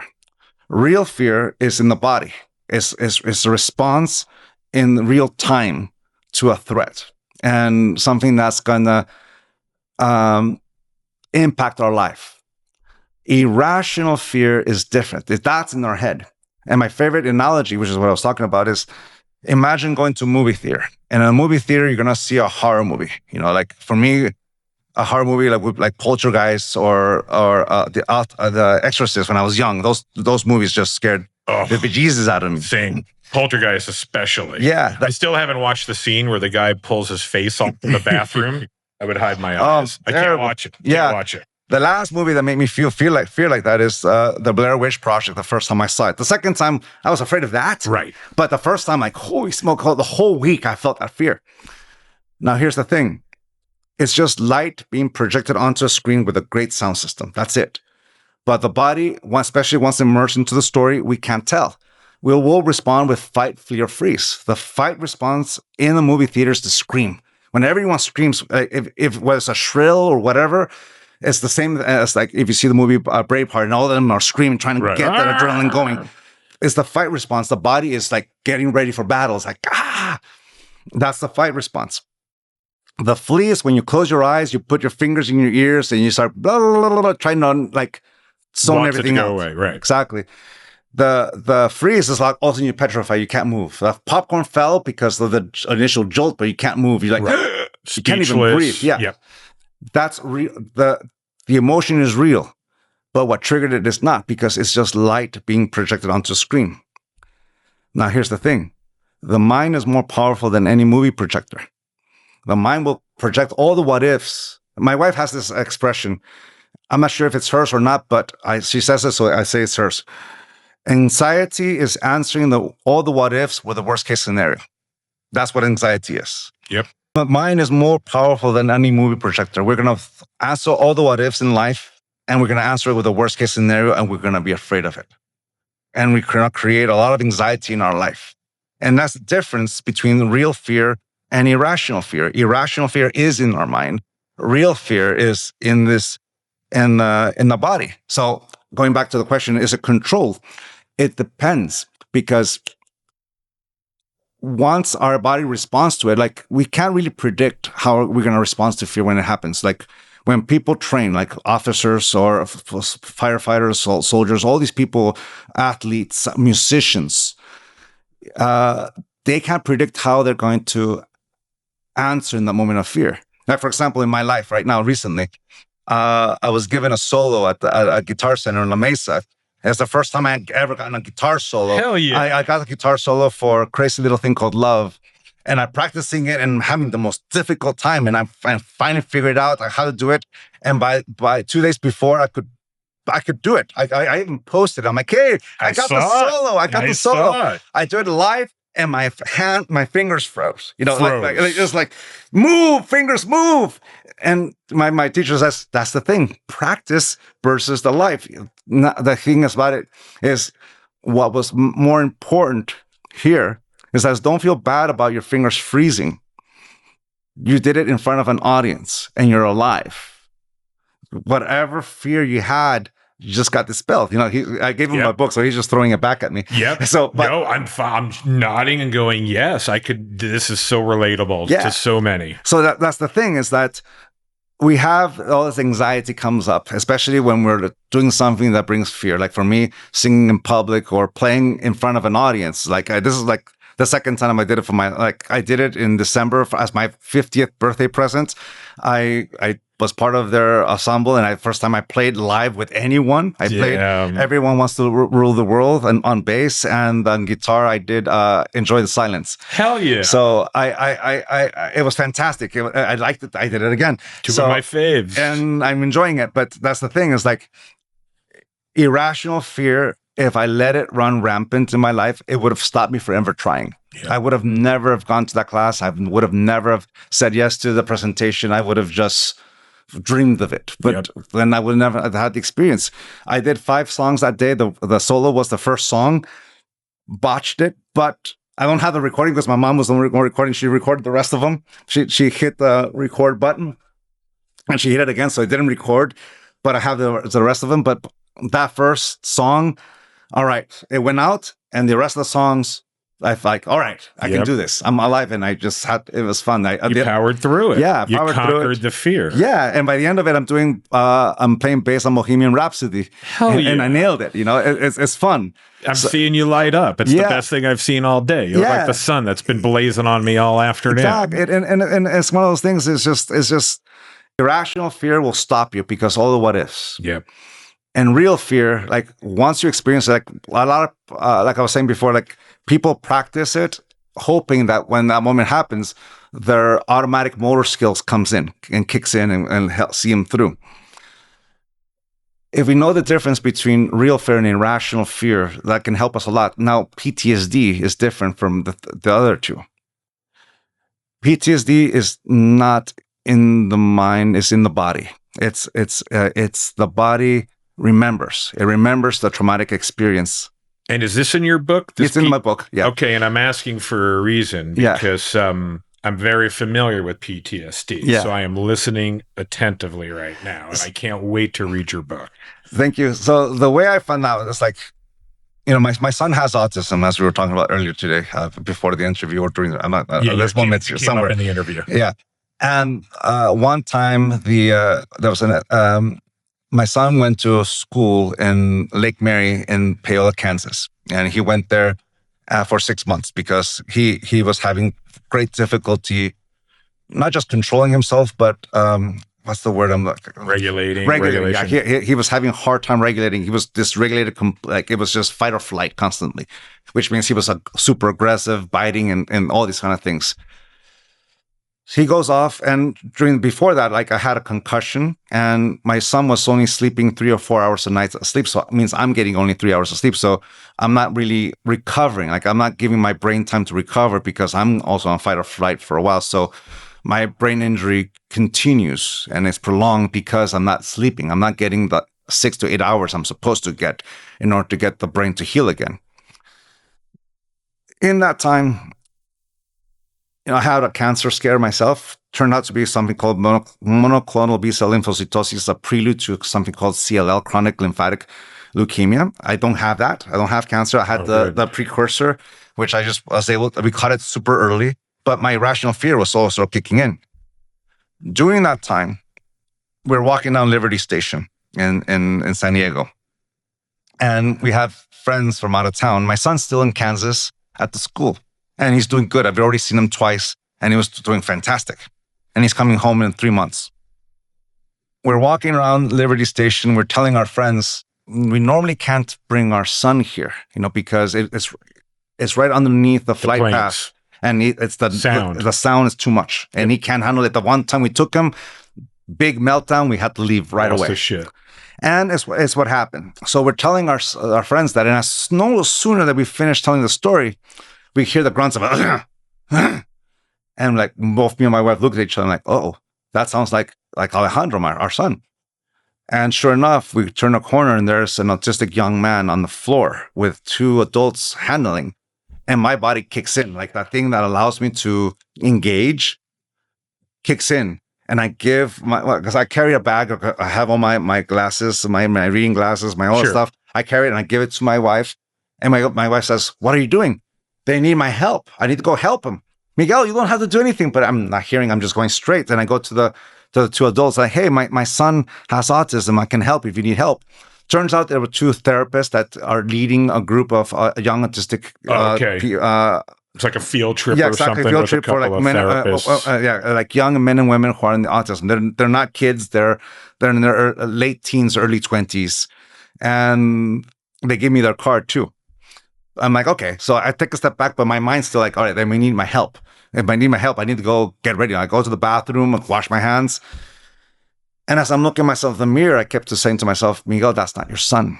[SPEAKER 2] Real fear is in the body. It's a response in real time to a threat and something that's going to impact our life. Irrational fear is different. That's in our head. And my favorite analogy, which is what I was talking about, is imagine going to a movie theater. And in a movie theater, you're going to see a horror movie. Like for me, a horror movie like Poltergeist or The Exorcist when I was young, those movies just scared the bejesus out of me.
[SPEAKER 1] Same. Poltergeist especially.
[SPEAKER 2] Yeah.
[SPEAKER 1] I still haven't watched the scene where the guy pulls his face off in the bathroom. I would hide my eyes. I can't watch it. Can't watch it.
[SPEAKER 2] The last movie that made me feel like that is the Blair Witch Project. The first time I saw it, the second time I was afraid of that.
[SPEAKER 1] Right.
[SPEAKER 2] But the first time, like, holy smoke! The whole week I felt that fear. Now here's the thing: it's just light being projected onto a screen with a great sound system. That's it. But the body, especially once immersed into the story, we can't tell. We will respond with fight, flee, or freeze. The fight response in the movie theater is to scream. When everyone screams, if it was a shrill or whatever, it's the same as like if you see the movie Braveheart and all of them are screaming, trying to get that adrenaline going. It's the fight response. The body is like getting ready for battle. It's like, that's the fight response. The flee is when you close your eyes, you put your fingers in your ears, and you start blah, blah, blah, blah, trying to like zone everything out.
[SPEAKER 1] Away. Right.
[SPEAKER 2] Exactly. The freeze is like also you petrify. You can't move. The popcorn fell because of the initial jolt, but you can't move. You're like, you can't even breathe. Yeah.
[SPEAKER 1] Yep.
[SPEAKER 2] That's real. The emotion is real, but what triggered it is not, because it's just light being projected onto a screen. Now, here's the thing. The mind is more powerful than any movie projector. The mind will project all the what ifs. My wife has this expression. I'm not sure if it's hers or not, but she says it, so I say it's hers. Anxiety is answering all the what ifs with the worst case scenario. That's what anxiety is.
[SPEAKER 1] Yep.
[SPEAKER 2] But mine is more powerful than any movie projector. We're going to answer all the what ifs in life, and we're going to answer it with the worst case scenario, and we're going to be afraid of it. And we're going to create a lot of anxiety in our life. And that's the difference between real fear and irrational fear. Irrational fear is in our mind. Real fear is in the body. So going back to the question, is it controlled? It depends, because once our body responds to it, like we can't really predict how we're going to respond to fear when it happens. Like when people train, like officers or firefighters, soldiers, all these people, athletes, musicians, they can't predict how they're going to answer in the moment of fear. Like, for example, in my life right now, recently, I was given a solo at a Guitar Center in La Mesa. It's the first time I had ever gotten a guitar solo.
[SPEAKER 1] Hell yeah.
[SPEAKER 2] I got a guitar solo for a crazy little thing called Love. And I'm practicing it and having the most difficult time. And I finally figured out how to do it. And by 2 days before, I could do it. I even posted. I'm like, hey, I got the solo. I got the solo. I do it live. And my fingers froze. You know, like just like, move, fingers, move. And my teacher says, that's the thing. Practice versus the life. The thing about it is, what was more important here is that don't feel bad about your fingers freezing. You did it in front of an audience and you're alive. Whatever fear you had, you just got dispelled. You know, I gave him my book, so he's just throwing it back at me.
[SPEAKER 1] Yep. So, no, I'm nodding and going, yes, I could. This is so relatable to so many.
[SPEAKER 2] So that's the thing, is that we have all this anxiety comes up, especially when we're doing something that brings fear. Like for me, singing in public or playing in front of an audience. Like this is like the second time I did it for I did it in December as my 50th birthday present. I was part of their ensemble, and first time I played live with anyone. I played Everyone Wants to Rule the World and on bass, and on guitar I did Enjoy the Silence.
[SPEAKER 1] Hell yeah!
[SPEAKER 2] So I it was fantastic. I liked it. I did it again.
[SPEAKER 1] Two of my faves, and
[SPEAKER 2] I'm enjoying it. But that's the thing, is like irrational fear. If I let it run rampant in my life, it would have stopped me from ever trying. Yeah. I would have never have gone to that class. I would have never have said yes to the presentation. I would have just dreamed of it, but then I would never have had the experience. I did 5 songs that day. The solo was the first song, botched it, but I don't have the recording because my mom was the one recording. She recorded the rest of them. She hit the record button and she hit it again, so it didn't record, but I have the rest of them. But that first song, all right, it went out, and the rest of the songs, I like, all right, I can do this. I'm alive, and I just had, it was fun. You
[SPEAKER 1] powered through it.
[SPEAKER 2] Yeah,
[SPEAKER 1] you conquered the fear.
[SPEAKER 2] Yeah, and by the end of it, I'm playing bass on Bohemian Rhapsody.
[SPEAKER 1] Hell yeah.
[SPEAKER 2] And I nailed it. You know, it's fun.
[SPEAKER 1] I'm seeing you light up. It's the best thing I've seen all day. You're like the sun that's been blazing on me all afternoon.
[SPEAKER 2] Exactly. And it's one of those things. It's just irrational fear will stop you because all the what ifs.
[SPEAKER 1] Yep.
[SPEAKER 2] And real fear, like once you experience it, like a lot of, like I was saying before, like people practice it, hoping that when that moment happens, their automatic motor skills comes in and kicks in and help see them through. If we know the difference between real fear and irrational fear, that can help us a lot. Now, PTSD is different from the other two. PTSD is not in the mind; it's in the body. It's the body remembers. It remembers the traumatic experience.
[SPEAKER 1] And is this in your book?
[SPEAKER 2] It's in my book, yeah.
[SPEAKER 1] Okay, and I'm asking for a reason because I'm very familiar with PTSD.
[SPEAKER 2] Yeah.
[SPEAKER 1] So I am listening attentively right now, and I can't wait to read your book.
[SPEAKER 2] Thank you. So the way I found out is like, my son has autism, as we were talking about earlier today, before the interview or during this moment somewhere
[SPEAKER 1] in the interview.
[SPEAKER 2] Yeah. And one time there was my son went to a school in Lake Mary in Paola, Kansas, and he went there for 6 months because he was having great difficulty, not just controlling himself, but what's the word I'm like?
[SPEAKER 1] Regulating.
[SPEAKER 2] Yeah, he was having a hard time regulating. He was dysregulated, like it was just fight or flight constantly, which means he was super aggressive, biting, and all these kind of things. He goes off, and before that, like I had a concussion, and my son was only sleeping 3 or 4 hours a night of sleep. So it means I'm getting only 3 hours of sleep. So I'm not really recovering. Like I'm not giving my brain time to recover because I'm also on fight or flight for a while. So my brain injury continues and it's prolonged because I'm not sleeping. I'm not getting the 6 to 8 hours I'm supposed to get in order to get the brain to heal again. In that time, I had a cancer scare myself. Turned out to be something called monoclonal B-cell lymphocytosis, a prelude to something called CLL, chronic lymphatic leukemia. I don't have that. I don't have cancer. I had the precursor, which I just was we caught it super early, but my irrational fear was also kicking in. During that time, we're walking down Liberty Station in San Diego, and we have friends from out of town. My son's still in Kansas at the school. And he's doing good. I've already seen him twice, and he was doing fantastic. And he's coming home in 3 months. We're walking around Liberty Station. We're telling our friends, we normally can't bring our son here, because it's right underneath the flight path. And it's the sound. The sound is too much. And he can't handle it. The one time we took him, big meltdown, we had to leave right away.
[SPEAKER 1] Shit.
[SPEAKER 2] And it's what happened. So we're telling our friends that, and as no sooner that we finish telling the story, we hear the grunts of and like both me and my wife look at each other and like, oh, that sounds like Alejandro, our son. And sure enough, we turn a corner and there's an autistic young man on the floor with 2 adults handling. And my body kicks in, like that thing that allows me to engage kicks in. And I give because I carry a bag, I have all my glasses, my reading glasses, my all stuff. I carry it and I give it to my wife. And my wife says, what are you doing? They need my help. I need to go help them. Miguel, you don't have to do anything, but I'm not hearing. I'm just going straight. And I go to the 2 adults like, hey, my son has autism. I can help if you need help. Turns out there were 2 therapists that are leading a group of young autistic.
[SPEAKER 1] It's like a field trip or
[SPEAKER 2] exactly,
[SPEAKER 1] something.
[SPEAKER 2] Field trip for like men, like young men and women who are in the autism. They're not kids. They're in their late teens, early 20s. And they give me their card too. I'm like, okay. So I take a step back, but my mind's still like, all right, then we need my help. If I need my help, I need to go get ready. I go to the bathroom, wash my hands. And as I'm looking at myself in the mirror, I kept just saying to myself, Miguel, that's not your son.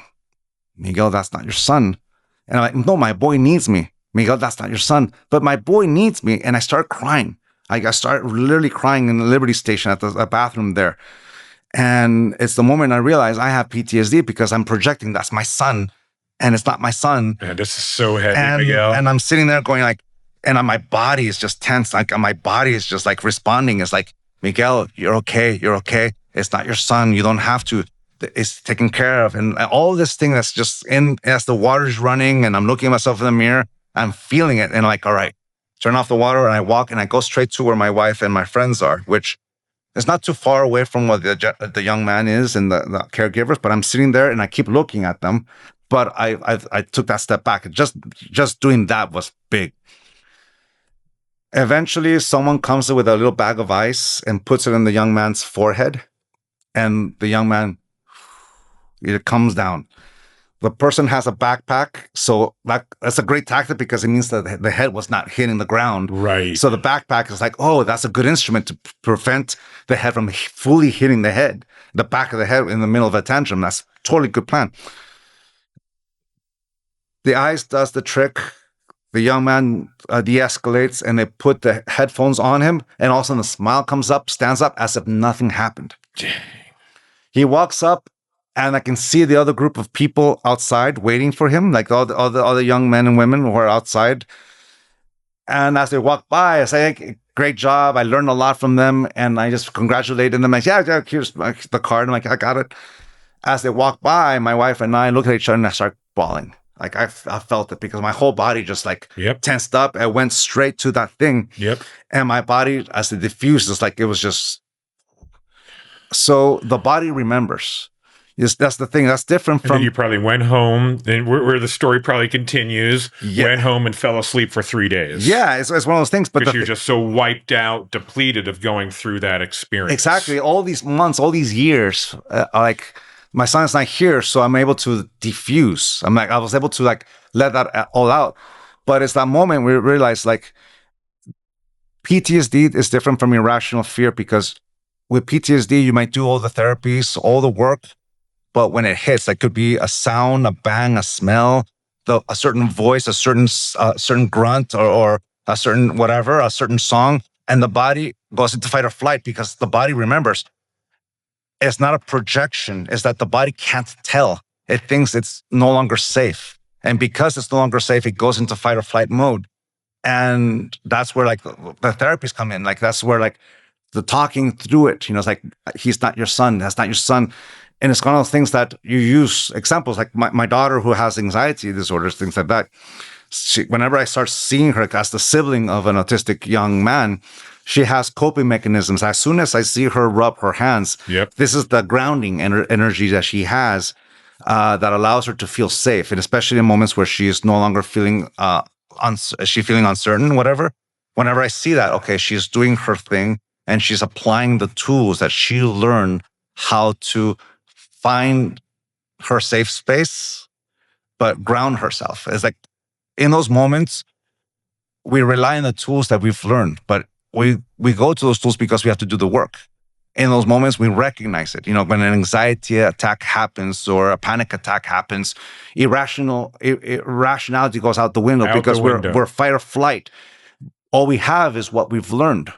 [SPEAKER 2] Miguel, that's not your son. And I'm like, no, my boy needs me. Miguel, that's not your son. But my boy needs me. And I start crying. I start literally crying in the Liberty Station at the bathroom there. And it's the moment I realize I have PTSD because I'm projecting that's my son. And it's not my son.
[SPEAKER 1] Man, this is so heavy, Miguel.
[SPEAKER 2] And I'm sitting there going like, and my body is just tense. Like my body is just like responding. It's like, Miguel, you're okay. You're okay. It's not your son. You don't have to. It's taken care of. And all this thing that's just as the water's running and I'm looking at myself in the mirror, I'm feeling it. And like, all right, turn off the water. And I walk and I go straight to where my wife and my friends are, which is not too far away from where the young man is and the caregivers. But I'm sitting there and I keep looking at them. But I took that step back. Just doing that was big. Eventually, someone comes with a little bag of ice and puts it in the young man's forehead. And the young man It comes down. The person has a backpack, so that's a great tactic because it means that the head was not hitting the ground.
[SPEAKER 1] Right.
[SPEAKER 2] So the backpack is like, oh, that's a good instrument to prevent the head from fully hitting the back of the head in the middle of a tantrum. That's totally good plan. The ice does the trick. The young man de-escalates, and they put the headphones on him, and all of a sudden the smile comes up, stands up as if nothing happened.
[SPEAKER 1] Dang.
[SPEAKER 2] He walks up, and I can see the other group of people outside waiting for him, like all the young men and women who are outside. And as they walk by, I say, hey, great job. I learned a lot from them. And I just congratulated them. I say, yeah, here's the card. I'm like, I got it. As they walk by, my wife and I look at each other and I start bawling. Like I felt it because my whole body just like tensed up. I went straight to that thing.
[SPEAKER 1] Yep.
[SPEAKER 2] And my body, as it diffused, it's like it was just. So the body remembers. Yes, that's the thing. That's different from.
[SPEAKER 1] And then you probably went home, and where the story probably continues. Went home and fell asleep for 3 days.
[SPEAKER 2] Yeah, it's one of those things. But
[SPEAKER 1] you're just so wiped out, depleted of going through that experience.
[SPEAKER 2] Exactly. All these months, all these years, like my son is not here, so I'm able to diffuse. I was able to like let that all out. But it's that moment where we realize like PTSD is different from irrational fear because with PTSD you might do all the therapies, all the work. But when it hits, it could be a sound, a bang, a smell, a certain voice, a certain grunt, or a certain whatever, a certain song, and the body goes into fight or flight because the body remembers. It's not a projection. It's that the body can't tell. It thinks it's no longer safe. And because it's no longer safe, it goes into fight or flight mode. And that's where like the therapies come in. Like that's where like the talking through it, it's like, he's not your son. That's not your son. And it's one of those things that you use examples like my daughter who has anxiety disorders, things like that. Whenever I start seeing her as the sibling of an autistic young man, she has coping mechanisms. As soon as I see her rub her hands, this is the grounding energy that she has that allows her to feel safe. And especially in moments where she is no longer feeling, feeling uncertain, whatever. Whenever I see that, okay, she's doing her thing and she's applying the tools that she learned how to find her safe space, but ground herself. It's like in those moments, we rely on the tools that we've learned, but we go to those tools because we have to do the work. In those moments, we recognize it. When an anxiety attack happens or a panic attack happens, irrationality goes out the window because we're fight or flight. All we have is what we've learned.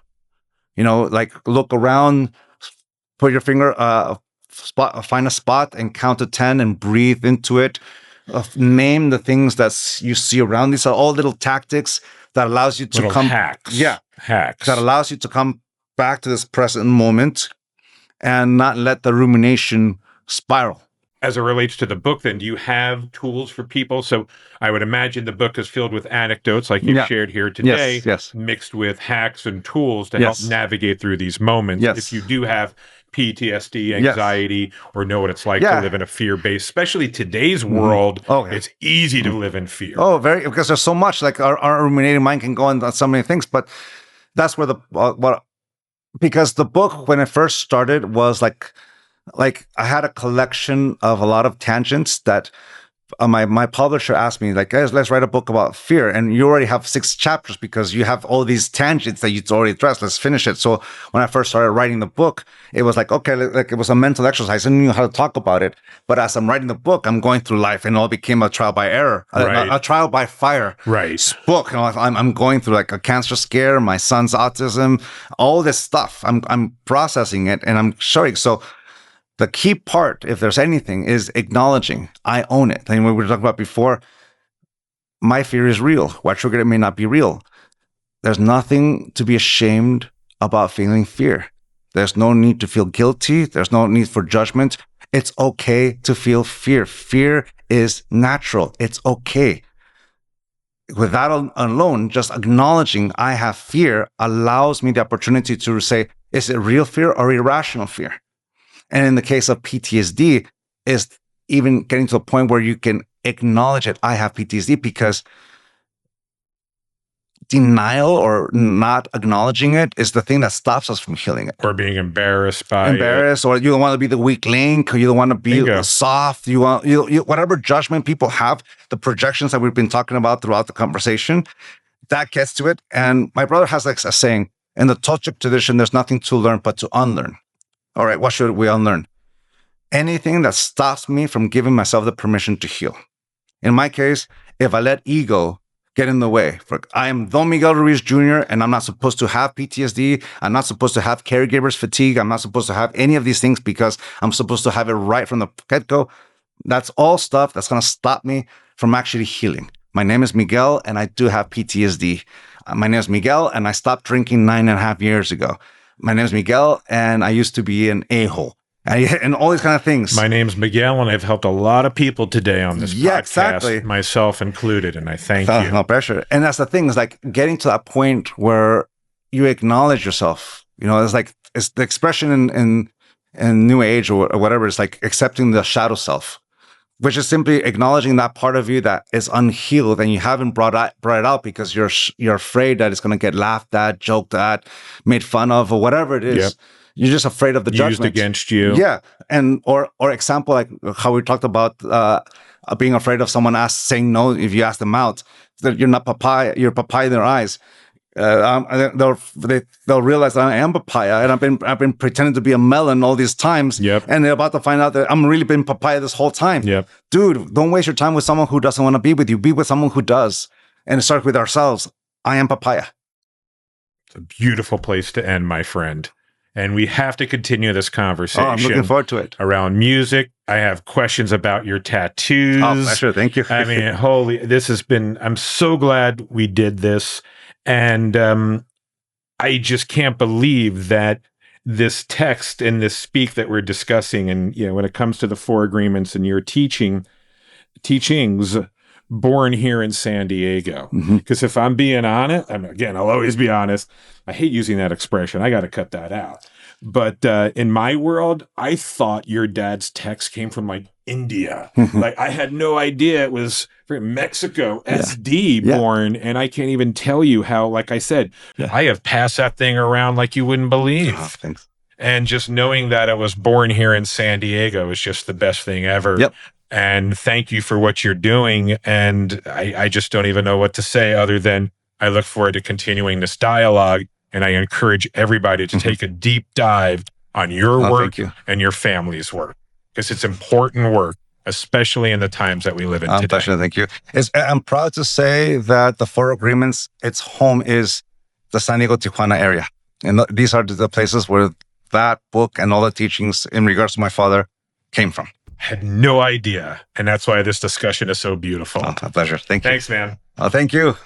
[SPEAKER 2] Like look around, put your finger, find a spot and count to 10 and breathe into it. Name the things that you see around. These are all little tactics that allows you to
[SPEAKER 1] little hacks.
[SPEAKER 2] Yeah,
[SPEAKER 1] hacks
[SPEAKER 2] that allows you to come back to this present moment and not let the rumination spiral.
[SPEAKER 1] As it relates to the book, then, do you have tools for people? So I would imagine the book is filled with anecdotes like you've shared here today, mixed with hacks and tools to help navigate through these moments. If you do have PTSD, anxiety, or know what it's like to live in a fear-based, especially today's world, it's easy to live in fear.
[SPEAKER 2] Oh, because there's so much, like our ruminating mind can go on so many things, but that's where because the book, when it first started, was like I had a collection of a lot of tangents that my publisher asked me, like, guys, let's write a book about fear. And you already have 6 chapters because you have all these tangents that you already addressed. Let's finish it. So when I first started writing the book, it was like, okay, like it was a mental exercise. I didn't know how to talk about it. But as I'm writing the book, I'm going through life and it all became a trial by error, a trial by fire book. I'm going through like a cancer scare, my son's autism, all this stuff. I'm processing it and I'm showing. So the key part, if there's anything, is acknowledging I own it. And what we were talking about before, my fear is real. What triggered it may not be real. There's nothing to be ashamed about feeling fear. There's no need to feel guilty. There's no need for judgment. It's okay to feel fear. Fear is natural. It's okay. With that alone, just acknowledging I have fear allows me the opportunity to say, is it real fear or irrational fear? And in the case of PTSD, is even getting to a point where you can acknowledge it. I have PTSD because denial or not acknowledging it is the thing that stops us from healing it.
[SPEAKER 1] Or being embarrassed by it.
[SPEAKER 2] Or you don't want to be the weak link, or you don't want to be soft. You want whatever judgment people have, the projections that we've been talking about throughout the conversation, that gets to it. And my brother has like a saying, in the Toltec tradition, there's nothing to learn but to unlearn. All right, what should we unlearn? Anything that stops me from giving myself the permission to heal. In my case, if I let ego get in the way, I am Don Miguel Ruiz Jr., and I'm not supposed to have PTSD. I'm not supposed to have caregiver's fatigue. I'm not supposed to have any of these things because I'm supposed to have it right from the get-go. That's all stuff that's going to stop me from actually healing. My name is Miguel, and I do have PTSD. My name is Miguel, and I stopped drinking 9.5 years ago. My name is Miguel, and I used to be an a-hole. And all these kind of things.
[SPEAKER 1] My name's Miguel, and I've helped a lot of people today on this podcast,
[SPEAKER 2] exactly.
[SPEAKER 1] Myself included, and I thank you.
[SPEAKER 2] No pressure. And that's the thing, is like getting to that point where you acknowledge yourself. You know, it's the expression in New Age or whatever. It's like accepting the shadow self, which is simply acknowledging that part of you that is unhealed and you haven't brought it out because you're afraid that it's going to get laughed at, joked at, made fun of, or whatever it is. Yep. You're just afraid of the judgment.
[SPEAKER 1] Used against you.
[SPEAKER 2] Yeah. And, or example, like how we talked about being afraid of someone saying no if you ask them out, that you're not papaya, you're papaya in their eyes. They'll realize that I am papaya, and I've been pretending to be a melon all these times.
[SPEAKER 1] Yep.
[SPEAKER 2] And they're about to find out that I'm really been papaya this whole time.
[SPEAKER 1] Yep.
[SPEAKER 2] Dude, don't waste your time with someone who doesn't want to be with you. Be with someone who does. And start with ourselves. I am papaya.
[SPEAKER 1] It's a beautiful place to end, my friend. And we have to continue this conversation.
[SPEAKER 2] I'm looking forward to it.
[SPEAKER 1] Around music. I have questions about your tattoos.
[SPEAKER 2] Oh, pleasure. Thank you.
[SPEAKER 1] I mean, I'm so glad we did this. And I just can't believe that this text and this speak that we're discussing, and when it comes to the 4 agreements and your teachings, born here in San Diego. Because if I'm being honest, I'll always be honest. I hate using that expression. I got to cut that out. But in my world, I thought your dad's text came from like India. Like I had no idea it was from Mexico, SD born. And I can't even tell you how, like I said, I have passed that thing around like you wouldn't believe.
[SPEAKER 2] Oh, thanks.
[SPEAKER 1] And just knowing that I was born here in San Diego is just the best thing ever.
[SPEAKER 2] Yep.
[SPEAKER 1] And thank you for what you're doing. And I just don't even know what to say other than I look forward to continuing this dialogue. And I encourage everybody to take a deep dive on your work and your family's work, because it's important work, especially in the times that we live in today.
[SPEAKER 2] Passionate, thank you. I'm proud to say that the 4 agreements, its home is the San Diego, Tijuana area. And these are the places where that book and all the teachings in regards to my father came from.
[SPEAKER 1] Had no idea. And that's why this discussion is so beautiful.
[SPEAKER 2] A pleasure. Thank you.
[SPEAKER 1] Thanks, man.
[SPEAKER 2] Thank you.